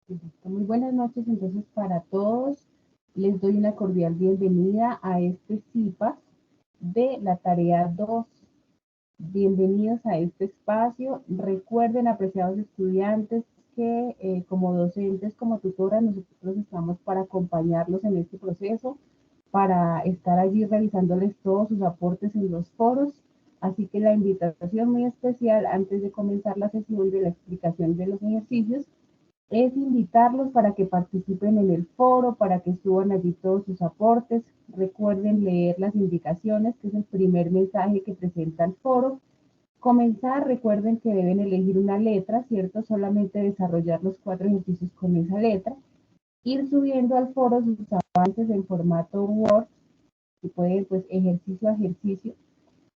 Muy buenas noches entonces para todos. Les doy una cordial bienvenida a este CIPAS de la tarea 2. Bienvenidos a este espacio. Recuerden, apreciados estudiantes, que como docentes, como tutoras, nosotros estamos para acompañarlos en este proceso, para estar allí revisándoles todos sus aportes en los foros. Así que la invitación muy especial antes de comenzar la sesión de la explicación de los ejercicios es invitarlos para que participen en el foro, para que suban allí todos sus aportes. Recuerden leer las indicaciones, que es el primer mensaje que presenta el foro. Comenzar, recuerden que deben elegir una letra, ¿cierto? Solamente desarrollar los 4 ejercicios con esa letra. Ir subiendo al foro sus avances en formato Word, que pueden, pues, ejercicio a ejercicio,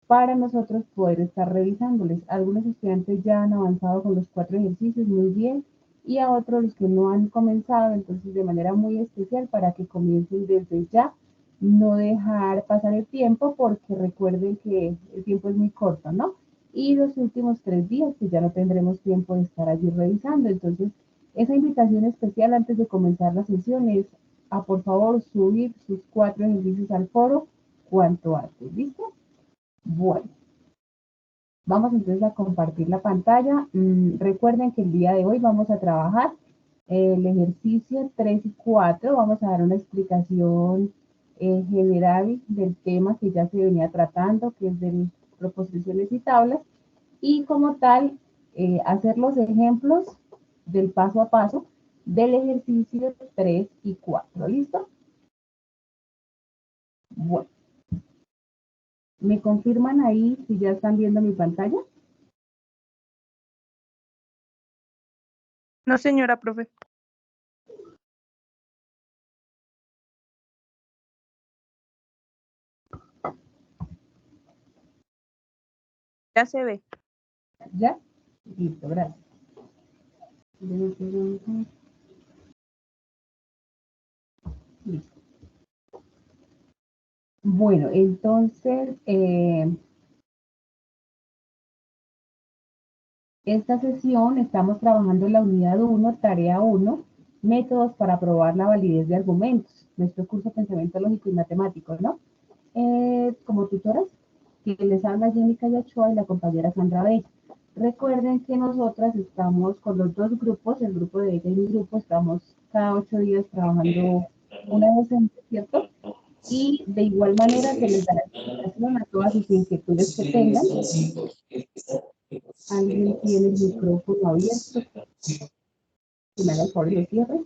para nosotros poder estar revisándoles. Algunos estudiantes ya han avanzado con los 4 ejercicios muy bien, y a otros los que no han comenzado, entonces de manera muy especial para que comiencen desde ya, no dejar pasar el tiempo, porque recuerden que el tiempo es muy corto, ¿no? Y los últimos 3 días, que ya no tendremos tiempo de estar allí revisando. Entonces, esa invitación especial antes de comenzar la sesión es a, por favor, subir sus 4 ejercicios al foro cuanto antes. ¿Listo? Bueno, vamos entonces a compartir la pantalla. Recuerden que el día de hoy vamos a trabajar el ejercicio 3 y 4. Vamos a dar una explicación general del tema que ya se venía tratando, que es de proposiciones y tablas, y como tal, hacer los ejemplos del paso a paso del ejercicio 3 y 4. ¿Listo? Bueno, ¿me confirman ahí si ya están viendo mi pantalla? No, señora profe. Ya se ve. ¿Ya? Listo, gracias. Listo. Bueno, entonces, esta sesión estamos trabajando en la unidad 1, tarea 1, métodos para probar la validez de argumentos, nuestro curso de pensamiento lógico y matemático, ¿no? Como tutoras, que les habla Jenny Callachoa y la compañera Sandra Bella. Recuerden que nosotras estamos con los dos grupos, el grupo de ella y mi grupo, estamos cada 8 días trabajando una docente, ¿cierto? Y de igual manera se les da la explicación a todas sus inquietudes que tengan. Alguien tiene el micrófono abierto, que me haga el favor y lo cierre.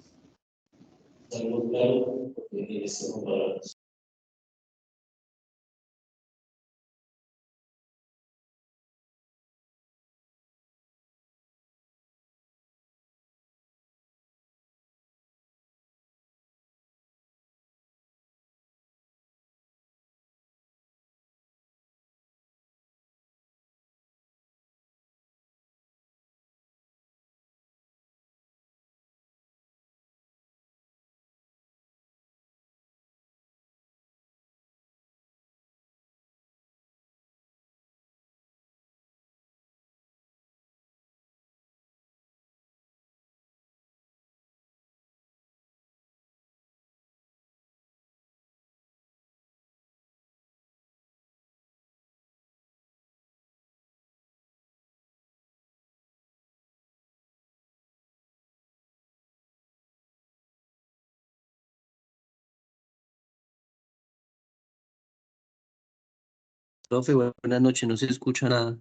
Profe, buenas noches, no se escucha nada.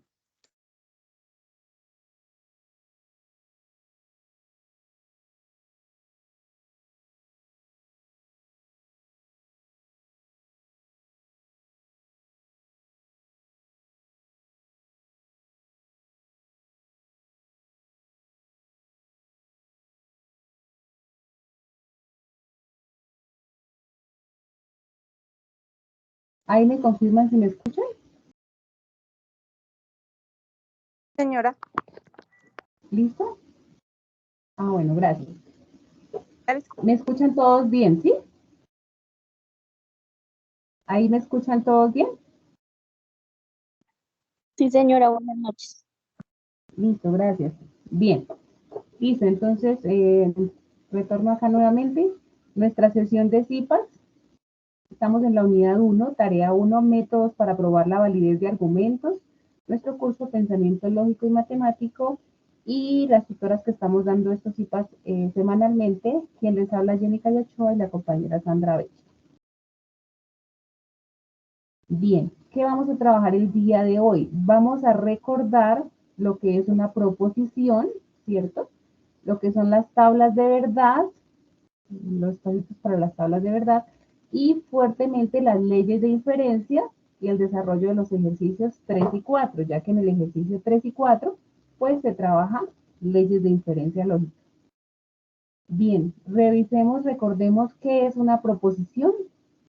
Ahí me confirman si me escuchan. Señora. ¿Listo? Ah, bueno, gracias. ¿Me escuchan todos bien, sí? ¿Ahí me escuchan todos bien? Sí, señora, buenas noches. Listo, gracias. Bien. Listo, entonces, Retorno acá nuevamente. Nuestra sesión de CIPAS. Estamos en la unidad 1, tarea 1, métodos para probar la validez de argumentos. Nuestro curso Pensamiento Lógico y Matemático. Y las tutoras que estamos dando estos CIPAS semanalmente, quien les habla Jenny Callachoa y la compañera Sandra Bech. Bien, ¿qué vamos a trabajar el día de hoy? Vamos a recordar lo que es una proposición, ¿cierto? Lo que son las tablas de verdad, los pasitos para las tablas de verdad, y fuertemente las leyes de inferencia y el desarrollo de los ejercicios 3 y 4, ya que en el ejercicio 3 y 4, pues se trabaja leyes de inferencia lógica. Bien, revisemos, recordemos qué es una proposición.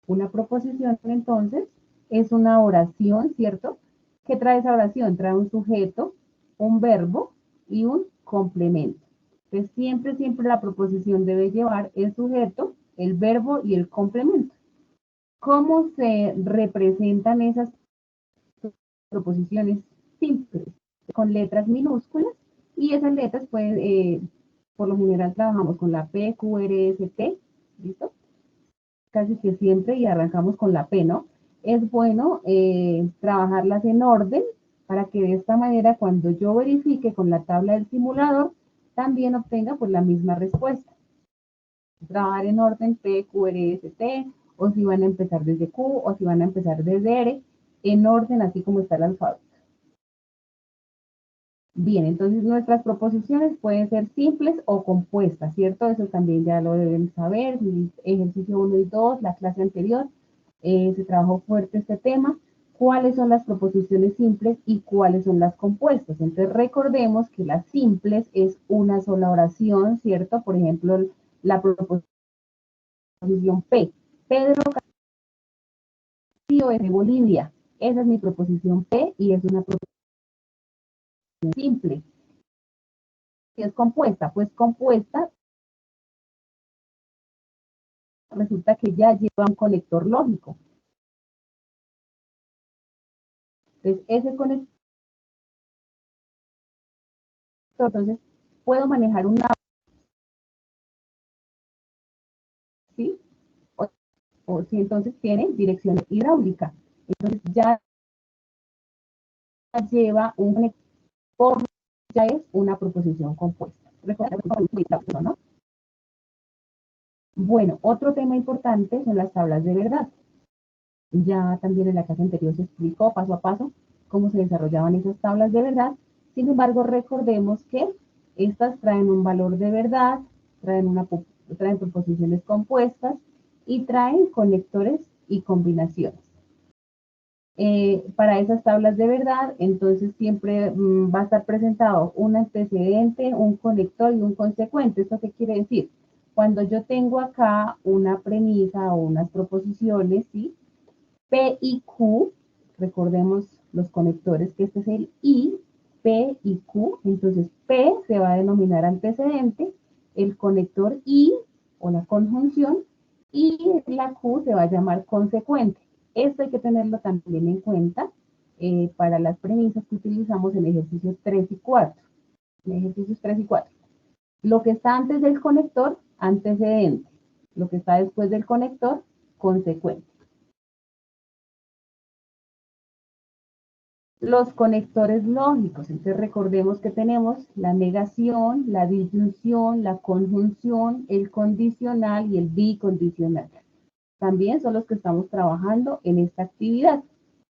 Una proposición, entonces, es una oración, ¿cierto? ¿Qué trae esa oración? Trae un sujeto, un verbo y un complemento. Entonces, siempre la proposición debe llevar el sujeto, el verbo y el complemento. ¿Cómo se representan esas proposiciones simples? Con letras minúsculas, y esas letras, pues, por lo general trabajamos con la P, Q, R, S, T, ¿listo? Casi que siempre, y arrancamos con la P, ¿no? Es bueno trabajarlas en orden para que de esta manera, cuando yo verifique con la tabla del simulador, también obtenga pues la misma respuesta. Trabajar en orden P, Q, R, S, T, o si van a empezar desde Q, o si van a empezar desde R, en orden así como está el alfabeto. Bien, entonces nuestras proposiciones pueden ser simples o compuestas, ¿cierto? Eso también ya lo deben saber. Ejercicio 1 y 2, la clase anterior, se trabajó fuerte este tema. ¿Cuáles son las proposiciones simples y cuáles son las compuestas? Entonces recordemos que las simples es una sola oración, ¿cierto? Por ejemplo, la proposición P. Pedro Castillo es de Bolivia. Esa es mi proposición P y es una proposición simple. Si es compuesta, pues compuesta resulta que ya lleva un conector lógico. Entonces, ese conector, entonces, puedo manejar una, ¿sí? O si entonces tiene dirección hidráulica. Entonces, ya lleva un conector, ya es una proposición compuesta. ¿No? Bueno, otro tema importante son las tablas de verdad. Ya también en la clase anterior se explicó paso a paso cómo se desarrollaban esas tablas de verdad. Sin embargo, recordemos que estas traen un valor de verdad, traen proposiciones compuestas y traen conectores y combinaciones. Para esas tablas de verdad, entonces siempre va a estar presentado un antecedente, un conector y un consecuente. ¿Esto qué quiere decir? Cuando yo tengo acá una premisa o unas proposiciones, ¿sí? P y Q, recordemos los conectores, que este es el I, P y Q, entonces P se va a denominar antecedente, el conector I, o la conjunción, y la Q se va a llamar consecuente. Esto hay que tenerlo también en cuenta para las premisas que utilizamos en ejercicios 3 y 4. En ejercicios 3 y 4. Lo que está antes del conector, antecedente. Lo que está después del conector, consecuente. Los conectores lógicos, entonces recordemos que tenemos la negación, la disyunción, la conjunción, el condicional y el bicondicional. También son los que estamos trabajando en esta actividad.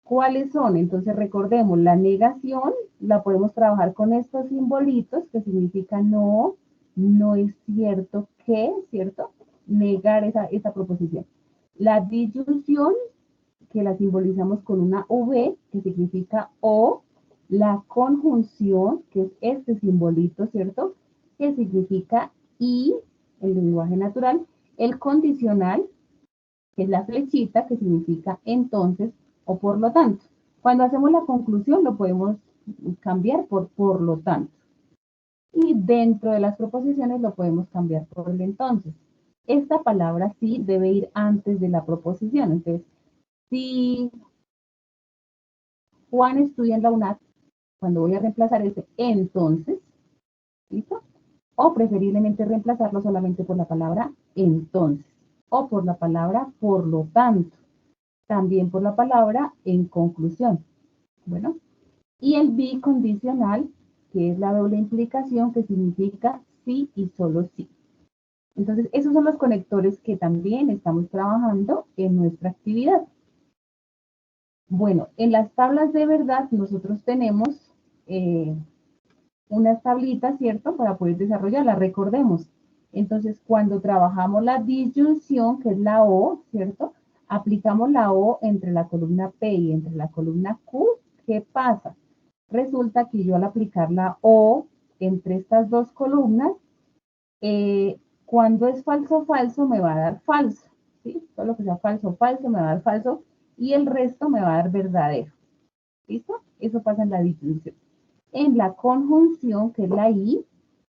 ¿Cuáles son? Entonces recordemos, la negación la podemos trabajar con estos simbolitos que significan no, no es cierto que, ¿cierto? Negar esa proposición. La disyunción, que la simbolizamos con una V, que significa o, la conjunción, que es este simbolito, ¿cierto? Que significa y, el lenguaje natural, el condicional, que es la flechita, que significa entonces o por lo tanto. Cuando hacemos la conclusión lo podemos cambiar por lo tanto. Y dentro de las proposiciones lo podemos cambiar por el entonces. Esta palabra sí debe ir antes de la proposición. Entonces, si Juan estudia en la UNAD, cuando voy a reemplazar ese entonces, ¿listo? o preferiblemente reemplazarlo solamente por la palabra entonces, o por la palabra por lo tanto, también por la palabra en conclusión. Bueno, y el bicondicional, que es la doble implicación, que significa sí y solo sí. Entonces, esos son los conectores que también estamos trabajando en nuestra actividad. Bueno, en las tablas de verdad nosotros tenemos unas tablitas, ¿cierto? Para poder desarrollarlas, recordemos. Entonces, cuando trabajamos la disyunción, que es la O, ¿cierto? Aplicamos la O entre la columna P y entre la columna Q. ¿Qué pasa? Resulta que yo al aplicar la O entre estas dos columnas, cuando es falso, falso, me va a dar falso, ¿sí? Todo lo que sea falso, falso, me va a dar falso, y el resto me va a dar verdadero. ¿Listo? Eso pasa en la disyunción. En la conjunción, que es la I,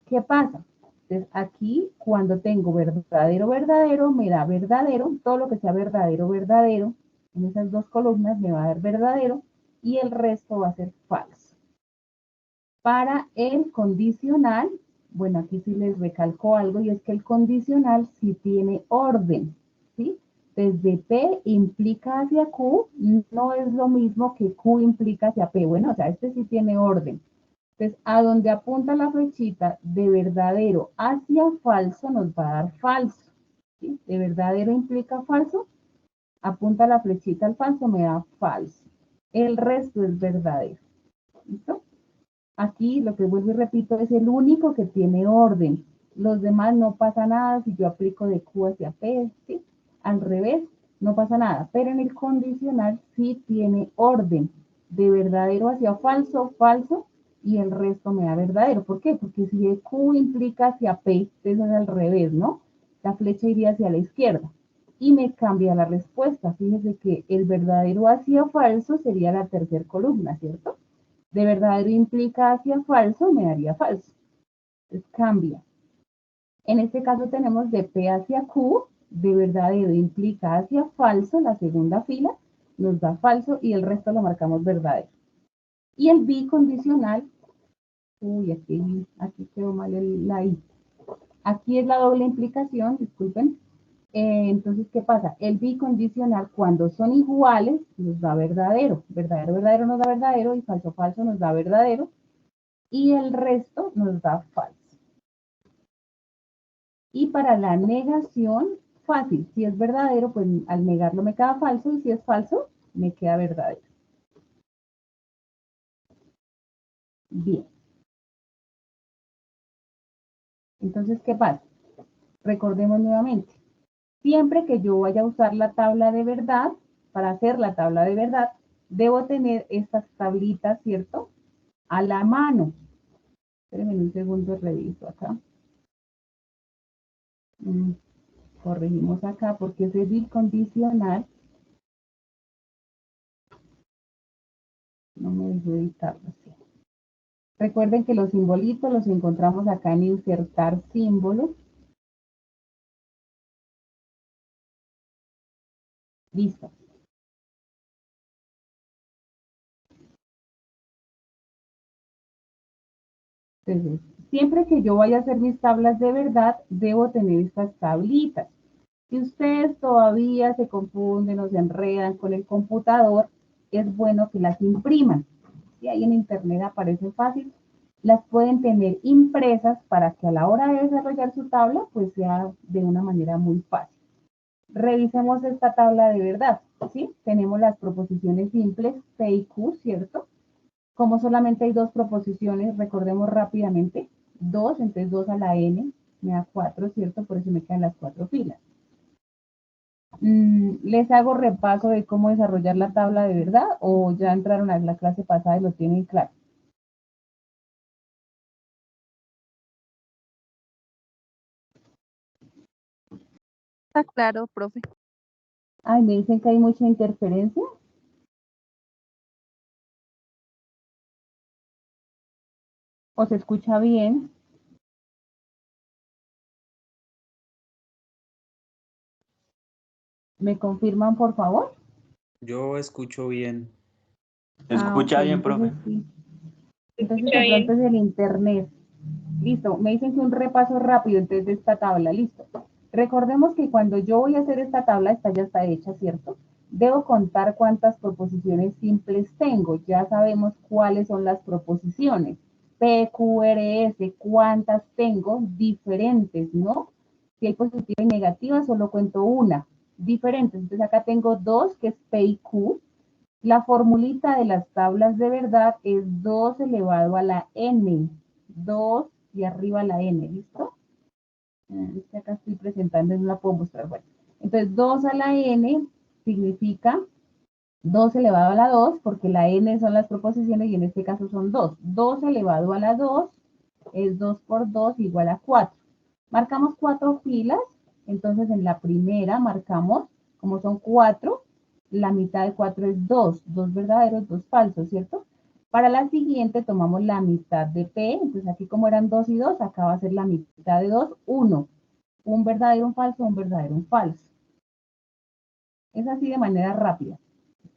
¿qué pasa? Entonces, aquí, cuando tengo verdadero, verdadero, me da verdadero, todo lo que sea verdadero, verdadero, en esas dos columnas me va a dar verdadero, y el resto va a ser falso. Para el condicional, bueno, aquí sí les recalco algo, y es que el condicional sí tiene orden, ¿sí? Desde P implica hacia Q, no es lo mismo que Q implica hacia P. Bueno, o sea, este sí tiene orden. Entonces, a donde apunta la flechita de verdadero hacia falso, nos va a dar falso, ¿sí? De verdadero implica falso, apunta la flechita al falso, me da falso. El resto es verdadero. ¿Listo? Aquí, lo que vuelvo y repito, es el único que tiene orden. Los demás no pasa nada si yo aplico de Q hacia P, ¿sí? Al revés, no pasa nada. Pero en el condicional sí tiene orden. De verdadero hacia falso, falso, y el resto me da verdadero. ¿Por qué? Porque si de Q implica hacia P, eso es al revés, ¿no? La flecha iría hacia la izquierda. Y me cambia la respuesta. Fíjense que el verdadero hacia falso sería la tercera columna, ¿cierto? De verdadero implica hacia falso, me daría falso. Entonces cambia. En este caso tenemos de P hacia Q, de verdadero implica hacia falso, la segunda fila nos da falso y el resto lo marcamos verdadero. Y el bicondicional, uy, aquí quedó mal la I. Aquí es la doble implicación, disculpen. Entonces, ¿qué pasa? El bicondicional, cuando son iguales, nos da verdadero. Verdadero, verdadero nos da verdadero y falso, falso nos da verdadero. Y el resto nos da falso. Y para la negación, fácil. Si es verdadero, pues al negarlo me queda falso. Y si es falso, me queda verdadero. Bien. Entonces, ¿qué pasa? Recordemos nuevamente. Siempre que yo vaya a usar la tabla de verdad, para hacer la tabla de verdad, debo tener estas tablitas, ¿cierto? A la mano. Espérenme un segundo, reviso acá. Corregimos acá porque ese bicondicional no me dejó editarlo. ¿Sí? Recuerden que los simbolitos los encontramos acá en insertar símbolos. Listo. Entonces, siempre que yo vaya a hacer mis tablas de verdad, debo tener estas tablitas. Si ustedes todavía se confunden o se enredan con el computador, es bueno que las impriman. Si ahí en internet aparece fácil, las pueden tener impresas para que a la hora de desarrollar su tabla, pues sea de una manera muy fácil. Revisemos esta tabla de verdad, ¿sí? Tenemos las proposiciones simples, P y Q, ¿cierto? Como solamente hay dos proposiciones, recordemos rápidamente, 2, entonces 2 a la n, me da 4, ¿cierto? Por eso me quedan las 4 filas. ¿Les hago repaso de cómo desarrollar la tabla de verdad o ya entraron a la clase pasada y lo tienen claro? Está claro, profe. Ay, me dicen que hay mucha interferencia. ¿O se escucha bien? ¿Me confirman, por favor? Yo escucho bien. Se escucha Ok, bien, profe. entonces sí. Entonces de pronto es el internet. Listo, me dicen que un repaso rápido entonces de esta tabla, listo. Recordemos que cuando yo voy a hacer esta tabla, esta ya está hecha, ¿cierto? Debo contar cuántas proposiciones simples tengo. Ya sabemos cuáles son las proposiciones. P, Q, R, S, cuántas tengo diferentes, ¿no? Si hay positiva y negativa, solo cuento una. Diferentes. Entonces acá tengo dos, que es P y Q. La formulita de las tablas de verdad es 2 elevado a la n. 2 y arriba la n, ¿listo? Acá estoy presentando y no la puedo mostrar. Bueno, entonces 2 a la n significa 2 elevado a la 2, porque la n son las proposiciones y en este caso son 2. 2 elevado a la 2 es 2 por 2 igual a 4. Marcamos 4 filas, entonces en la primera marcamos, como son 4, la mitad de 4 es 2, 2 verdaderos, 2 falsos, ¿cierto? Para la siguiente tomamos la mitad de P, entonces aquí como eran 2 y 2, acá va a ser la mitad de 2, 1. Un verdadero, un falso, un verdadero, un falso. Es así de manera rápida.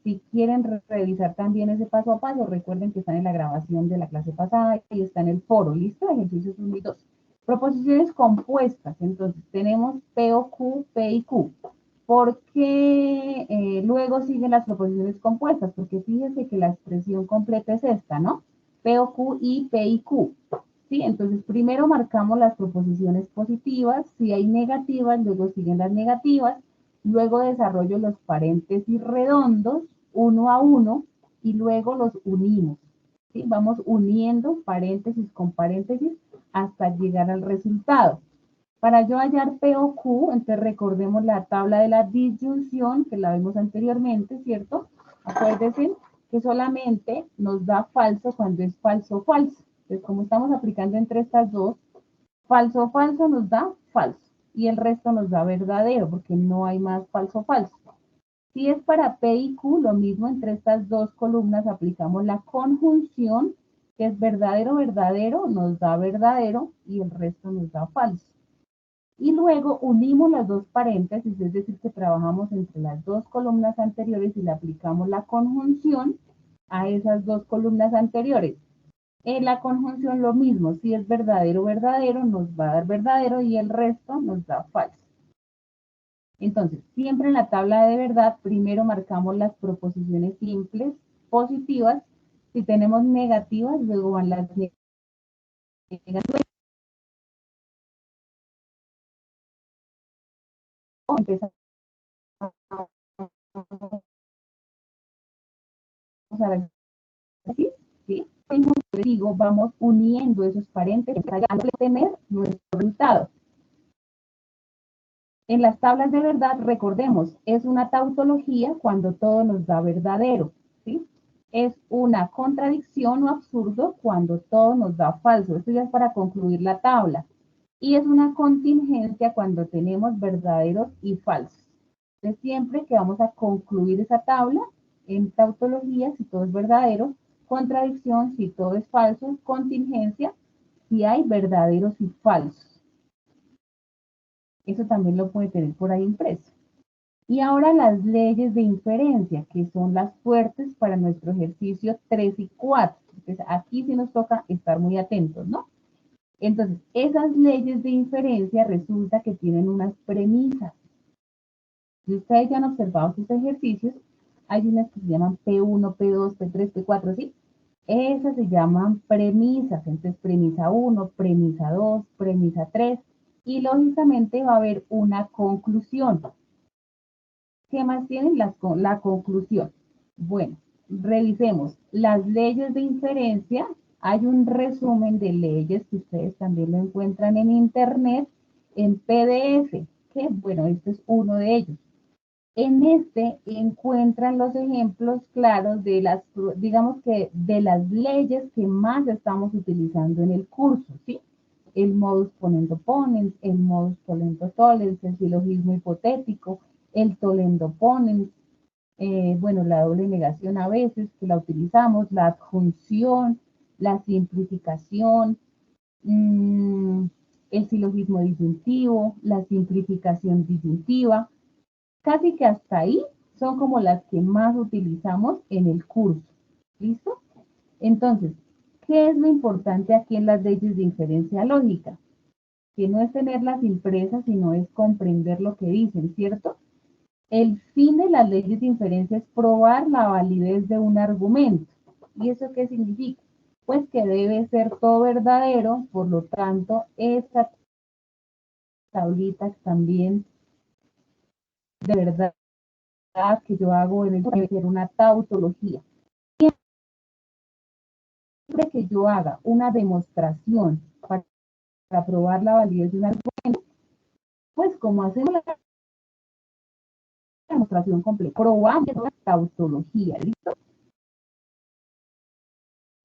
Si quieren revisar también ese paso a paso, recuerden que están en la grabación de la clase pasada y está en el foro, ¿listo? Ejercicios 1 y 2. Proposiciones compuestas, entonces tenemos P o Q, P y Q. ¿Por qué luego siguen las proposiciones compuestas? Porque fíjense que la expresión completa es esta, ¿no? P o Q y P y Q. ¿Sí? Entonces primero marcamos las proposiciones positivas, si hay negativas, luego siguen las negativas, luego desarrollo los paréntesis redondos, uno a uno, y luego los unimos. ¿Sí? Vamos uniendo paréntesis con paréntesis hasta llegar al resultado. Para yo hallar P o Q, entonces recordemos la tabla de la disyunción, que la vimos anteriormente, ¿cierto? Acuérdense que solamente nos da falso cuando es falso, falso. Entonces, como estamos aplicando entre estas dos, falso, falso nos da falso. Y el resto nos da verdadero, porque no hay más falso, falso. Si es para P y Q, lo mismo entre estas dos columnas aplicamos la conjunción, que es verdadero, verdadero, nos da verdadero y el resto nos da falso. Y luego unimos las dos paréntesis, es decir, que trabajamos entre las dos columnas anteriores y le aplicamos la conjunción a esas dos columnas anteriores. En la conjunción lo mismo, si es verdadero, verdadero, nos va a dar verdadero y el resto nos da falso. Entonces, siempre en la tabla de verdad, primero marcamos las proposiciones simples, positivas. Si tenemos negativas, luego van las negativas. Empezamos a ver así, ¿sí? Digo, vamos uniendo esos paréntesis para tener nuestro resultado. En las tablas de verdad, recordemos, es una tautología cuando todo nos da verdadero, ¿sí? Es una contradicción o absurdo cuando todo nos da falso. Esto ya es para concluir la tabla. Y es una contingencia cuando tenemos verdaderos y falsos. Entonces, siempre que vamos a concluir esa tabla, en tautología, si todo es verdadero, contradicción, si todo es falso, contingencia, si hay verdaderos y falsos. Eso también lo puede tener por ahí impreso. Y ahora las leyes de inferencia, que son las fuertes para nuestro ejercicio 3 y 4. Entonces, aquí sí nos toca estar muy atentos, ¿no? Entonces, esas leyes de inferencia resulta que tienen unas premisas. Si ustedes ya han observado sus ejercicios, hay unas que se llaman P1, P2, P3, P4, ¿sí? Esas se llaman premisas. Entonces, premisa 1, premisa 2, premisa 3. Y lógicamente va a haber una conclusión. ¿Qué más tienen la conclusión? Bueno, revisemos las leyes de inferencia. Hay un resumen de leyes que ustedes también lo encuentran en internet, en PDF, que bueno, este es uno de ellos. En este encuentran los ejemplos claros de las, digamos que de las leyes que más estamos utilizando en el curso, ¿sí? El modus ponendo ponens, el modus tollendo tollens, el silogismo hipotético, el tollendo ponens, bueno, la doble negación a veces que la utilizamos, la adjunción, la simplificación, el silogismo disyuntivo, la simplificación disyuntiva. Casi que hasta ahí son como las que más utilizamos en el curso. ¿Listo? Entonces, ¿Qué es lo importante aquí en las leyes de inferencia lógica? Que no es tenerlas impresas, sino es comprender lo que dicen, ¿cierto? El fin de las leyes de inferencia es probar la validez de un argumento. ¿Y eso qué significa? Pues que debe ser todo verdadero, por lo tanto, esta tablita también de verdad que yo hago en el debe ser una tautología. Siempre que yo haga una demostración para probar la validez de un argumento, pues como hacemos la demostración completa, probamos la tautología, ¿listo?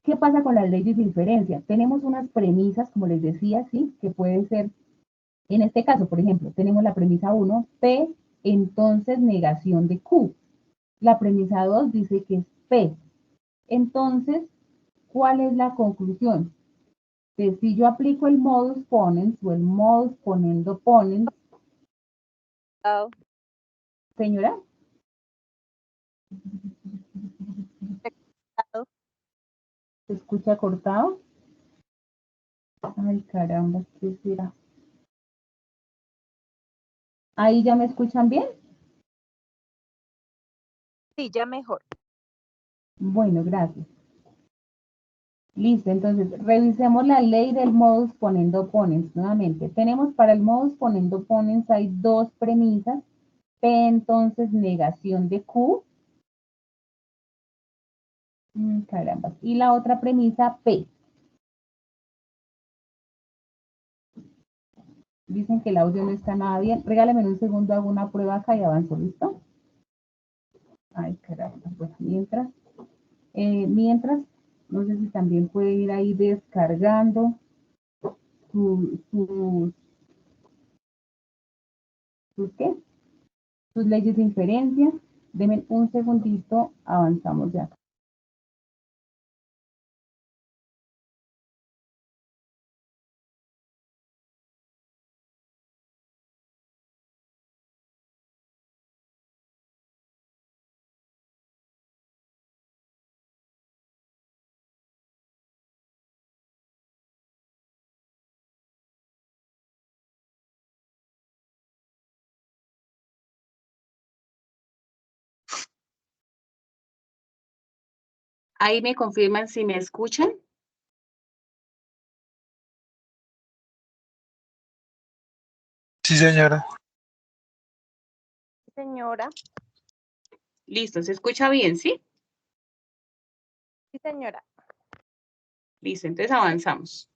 ¿Qué pasa con las leyes de inferencia? Tenemos unas premisas, como les decía, ¿sí? Que puede ser, en este caso, por ejemplo, tenemos la premisa 1, P, entonces negación de Q. La premisa 2 dice que es P. Entonces, ¿cuál es la conclusión? Que si yo aplico el modus ponens o el modus ponendo ponens, señora, ¿se escucha cortado? Ay, caramba, ¿qué será? ¿Ahí ya me escuchan bien? Sí, ya mejor. Bueno, gracias. Listo, entonces revisemos la ley del modus ponendo ponens nuevamente. Tenemos para el modus ponendo ponens hay dos premisas. P entonces negación de Q. Caramba. Y la otra premisa P. Dicen que el audio no está nada bien. Regálame un segundo, hago una prueba acá y avanzo, ¿listo? Ay, caramba. Pues mientras, no sé si también puede ir ahí descargando sus ¿qué? Sus leyes de inferencia. Denme un segundito, avanzamos ya. Ahí me confirman si me escuchan. Sí, señora. Señora. Listo, ¿se escucha bien, sí? Sí, señora. Listo, entonces avanzamos.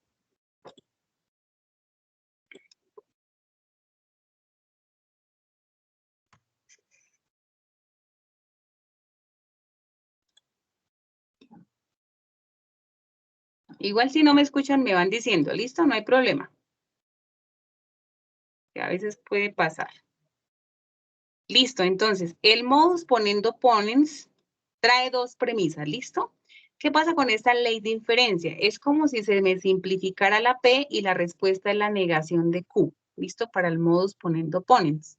Igual si no me escuchan me van diciendo, listo, no hay problema. Que a veces puede pasar. Listo, entonces, el modus ponendo ponens trae dos premisas, ¿listo? ¿Qué pasa con esta ley de inferencia? Es como si se me simplificara la P y la respuesta es la negación de Q, ¿listo? Para el modus ponendo ponens.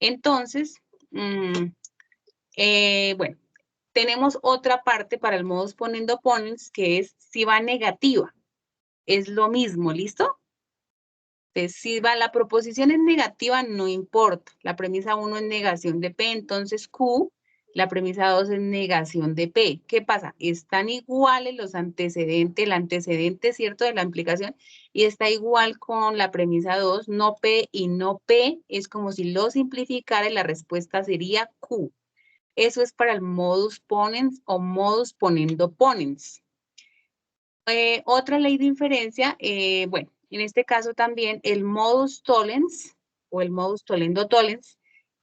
Entonces, bueno, tenemos otra parte para el modus ponendo ponens que es si va negativa. Es lo mismo, ¿listo? Entonces, si va, la proposición es negativa, no importa. La premisa 1 es negación de P, entonces Q. La premisa 2 es negación de P. ¿Qué pasa? Están iguales los antecedentes, el antecedente, ¿cierto?, de la implicación, y está igual con la premisa 2, no P y no P. Es como si lo simplificara y la respuesta sería Q. Eso es para el modus ponens o modus ponendo ponens. Otra ley de inferencia, bueno, en este caso también el modus tollens o el modus tollendo tollens,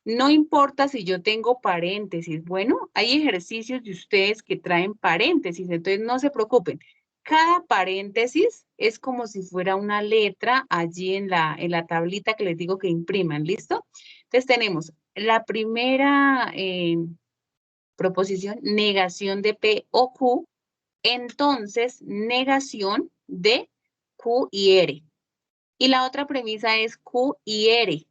no importa si yo tengo paréntesis. Bueno, hay ejercicios de ustedes que traen paréntesis, entonces no se preocupen. Cada paréntesis es como si fuera una letra allí en la tablita que les digo que impriman, ¿listo? Entonces tenemos la primera proposición, negación de P o Q. Entonces, negación de Q y R. Y la otra premisa es Q y R.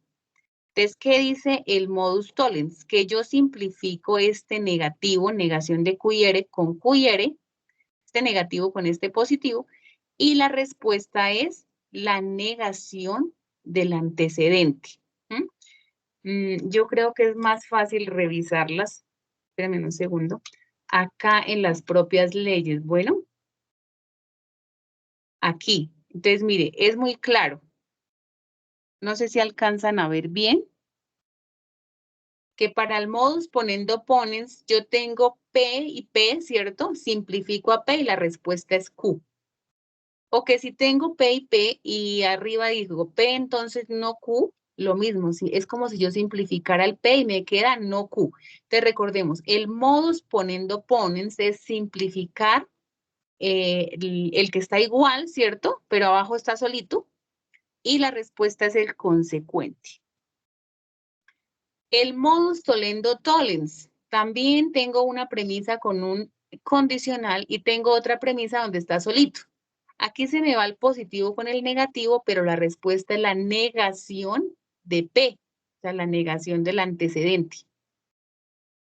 Entonces, ¿qué dice el modus tollens? Que yo simplifico este negativo, negación de Q y R, con Q y R, este negativo con este positivo, y la respuesta es la negación del antecedente. Yo creo que es más fácil revisarlas, espérenme un segundo, acá en las propias leyes. Bueno, aquí. Entonces, mire, es muy claro. No sé si alcanzan a ver bien. Que para el modus ponendo ponens, yo tengo P y P, ¿cierto? Simplifico a P y la respuesta es Q. O que si tengo P y P y arriba digo P, entonces no Q, lo mismo, ¿sí? Es como si yo simplificara el P y me queda no Q. Entonces recordemos, el modus ponendo ponens es simplificar el que está igual, ¿cierto? Pero abajo está solito. Y la respuesta es el consecuente. El modus tollendo tollens. También tengo una premisa con un condicional y tengo otra premisa donde está solito. Aquí se me va el positivo con el negativo, pero la respuesta es la negación de P, o sea, la negación del antecedente.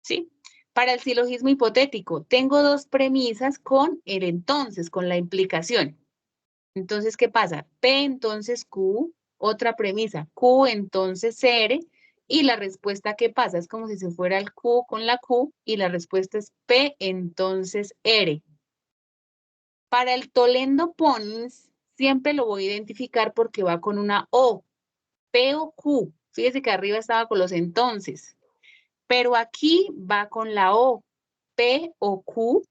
¿Sí? Para el silogismo hipotético, tengo dos premisas con el entonces, con la implicación. Entonces, ¿qué pasa? P entonces Q, otra premisa, Q entonces R, y la respuesta, ¿qué pasa? Es como si se fuera el Q con la Q, y la respuesta es P entonces R. Para el tollendo ponens, siempre lo voy a identificar porque va con una O, P o Q. Fíjese que arriba estaba con los entonces, pero aquí va con la O, P o Q,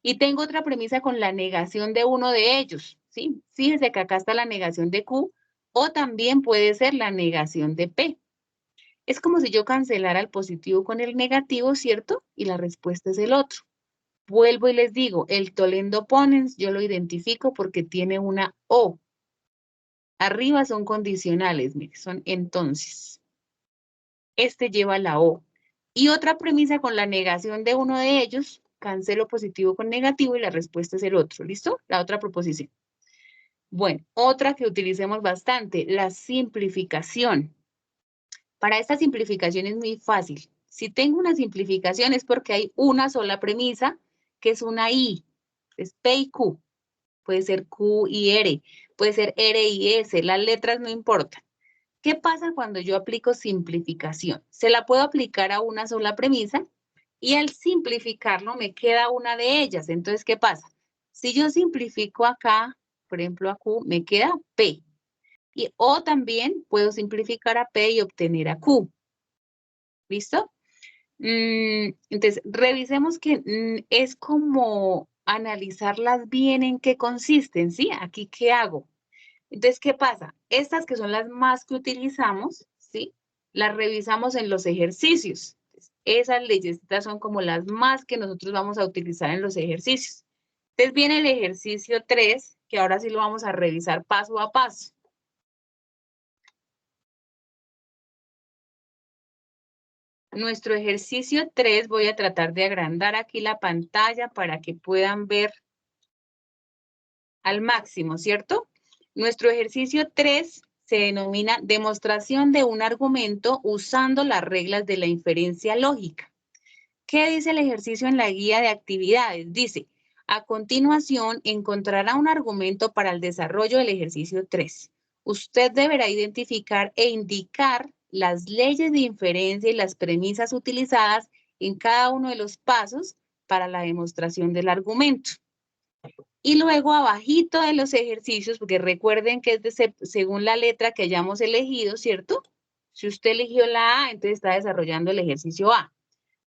y tengo otra premisa con la negación de uno de ellos, ¿sí? Fíjese que acá está la negación de Q, o también puede ser la negación de P. Es como si yo cancelara el positivo con el negativo, ¿cierto? Y la respuesta es el otro. Vuelvo y les digo, el tollendo ponens yo lo identifico porque tiene una O. Arriba son condicionales, mire, son entonces. Este lleva la O. Y otra premisa con la negación de uno de ellos, cancelo positivo con negativo y la respuesta es el otro. ¿Listo? La otra proposición. Bueno, otra que utilicemos bastante, la simplificación. Para esta simplificación es muy fácil. Si tengo una simplificación es porque hay una sola premisa, que es una I. Es P y Q. Puede ser Q y R. Puede ser R y S. Las letras no importan. ¿Qué pasa cuando yo aplico simplificación? Se la puedo aplicar a una sola premisa y al simplificarlo me queda una de ellas. Entonces, ¿qué pasa? Si yo simplifico acá, por ejemplo, a Q, me queda P. O también puedo simplificar a P y obtener a Q. ¿Listo? Entonces, revisemos que es como analizarlas bien en qué consisten, ¿sí? Aquí, ¿qué hago? Entonces, ¿qué pasa? Estas que son las más que utilizamos, ¿sí? Las revisamos en los ejercicios. Esas leyes son como las más que nosotros vamos a utilizar en los ejercicios. Entonces viene el ejercicio 3, que ahora sí lo vamos a revisar paso a paso. Nuestro ejercicio 3, voy a tratar de agrandar aquí la pantalla para que puedan ver al máximo, ¿cierto? Nuestro ejercicio 3 se denomina demostración de un argumento usando las reglas de la inferencia lógica. ¿Qué dice el ejercicio en la guía de actividades? Dice, a continuación encontrará un argumento para el desarrollo del ejercicio 3. Usted deberá identificar e indicar las leyes de inferencia y las premisas utilizadas en cada uno de los pasos para la demostración del argumento. Y luego abajito de los ejercicios, porque recuerden que es según la letra que hayamos elegido, ¿cierto? Si usted eligió la A, entonces está desarrollando el ejercicio A.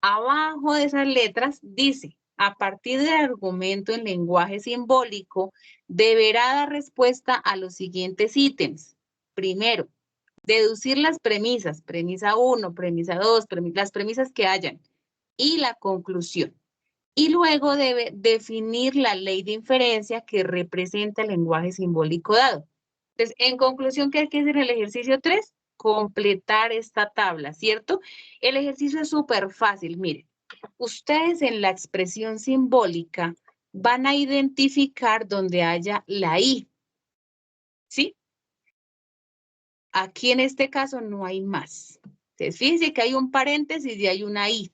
Abajo de esas letras dice, a partir del argumento en lenguaje simbólico, deberá dar respuesta a los siguientes ítems. Primero, deducir las premisas, premisa 1, premisa 2, las premisas que hayan, y la conclusión. Y luego debe definir la ley de inferencia que representa el lenguaje simbólico dado. Entonces, en conclusión, ¿qué hay que hacer en el ejercicio 3? Completar esta tabla, ¿cierto? El ejercicio es súper fácil, miren. Ustedes en la expresión simbólica van a identificar donde haya la I, ¿sí? Aquí en este caso no hay más. Entonces, fíjense que hay un paréntesis y hay una I.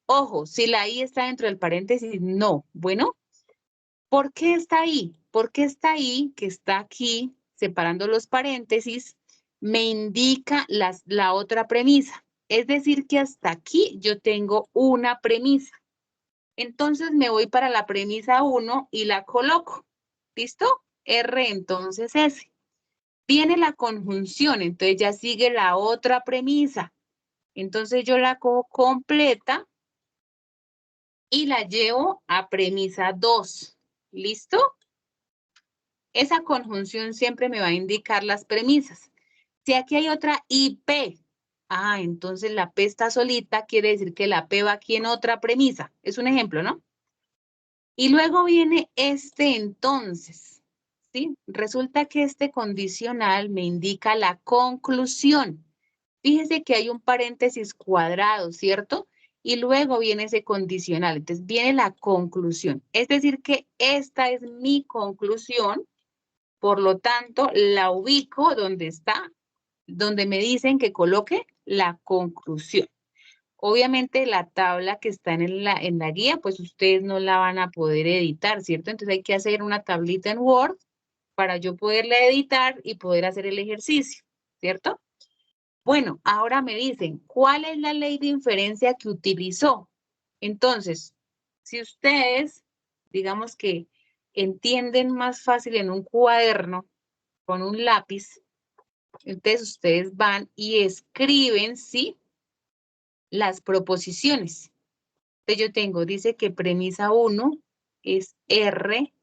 Ojo, si la I está dentro del paréntesis, no. Bueno, ¿Por qué está ahí? ¿Por qué está ahí, que está aquí, separando los paréntesis, me indica la otra premisa? Es decir, que hasta aquí yo tengo una premisa. Entonces me voy para la premisa 1 y la coloco. ¿Listo? R, entonces S. Viene la conjunción, entonces ya sigue la otra premisa. Entonces yo la cojo completa y la llevo a premisa 2. ¿Listo? Esa conjunción siempre me va a indicar las premisas. Si aquí hay otra IP, entonces la P está solita, quiere decir que la P va aquí en otra premisa. Es un ejemplo, ¿no? Y luego viene este entonces, ¿sí? Resulta que este condicional me indica la conclusión. Fíjese que hay un paréntesis cuadrado, ¿cierto? Y luego viene ese condicional. Entonces viene la conclusión. Es decir que esta es mi conclusión. Por lo tanto, la ubico donde está, donde me dicen que coloque la conclusión. Obviamente la tabla que está en la guía, pues ustedes no la van a poder editar, ¿cierto? Entonces hay que hacer una tablita en Word para yo poderla editar y poder hacer el ejercicio, ¿cierto? Bueno, ahora me dicen, ¿cuál es la ley de inferencia que utilizó? Entonces, si ustedes, digamos que entienden más fácil en un cuaderno con un lápiz, entonces ustedes van y escriben, ¿sí? Las proposiciones. Entonces yo tengo, dice que premisa 1 es R,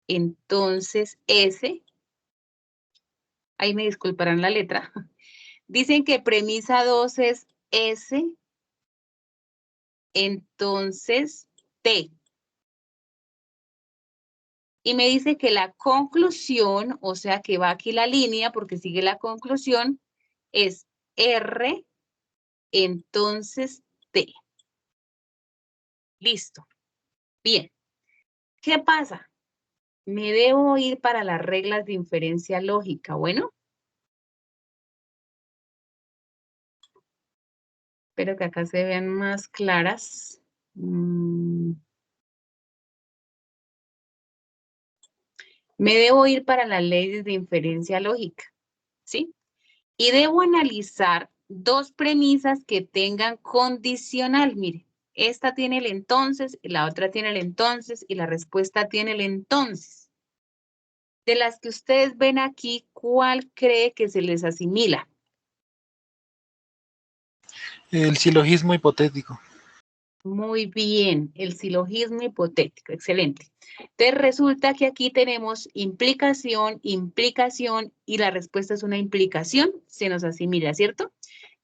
entonces S. Ahí me disculparán la letra. Dicen que premisa 2 es S, entonces T. Y me dice que la conclusión, o sea que va aquí la línea porque sigue la conclusión, es R, entonces T. Listo. Bien. ¿Qué pasa? Me debo ir para las reglas de inferencia lógica. Bueno. Espero que acá se vean más claras. Me debo ir para las leyes de inferencia lógica, ¿sí? Y debo analizar dos premisas que tengan condicional. Mire, esta tiene el entonces, la otra tiene el entonces y la respuesta tiene el entonces. De las que ustedes ven aquí, ¿cuál cree que se les asimila? El silogismo hipotético. Muy bien, el silogismo hipotético, excelente. Entonces resulta que aquí tenemos implicación, implicación y la respuesta es una implicación, se nos asimila, ¿cierto?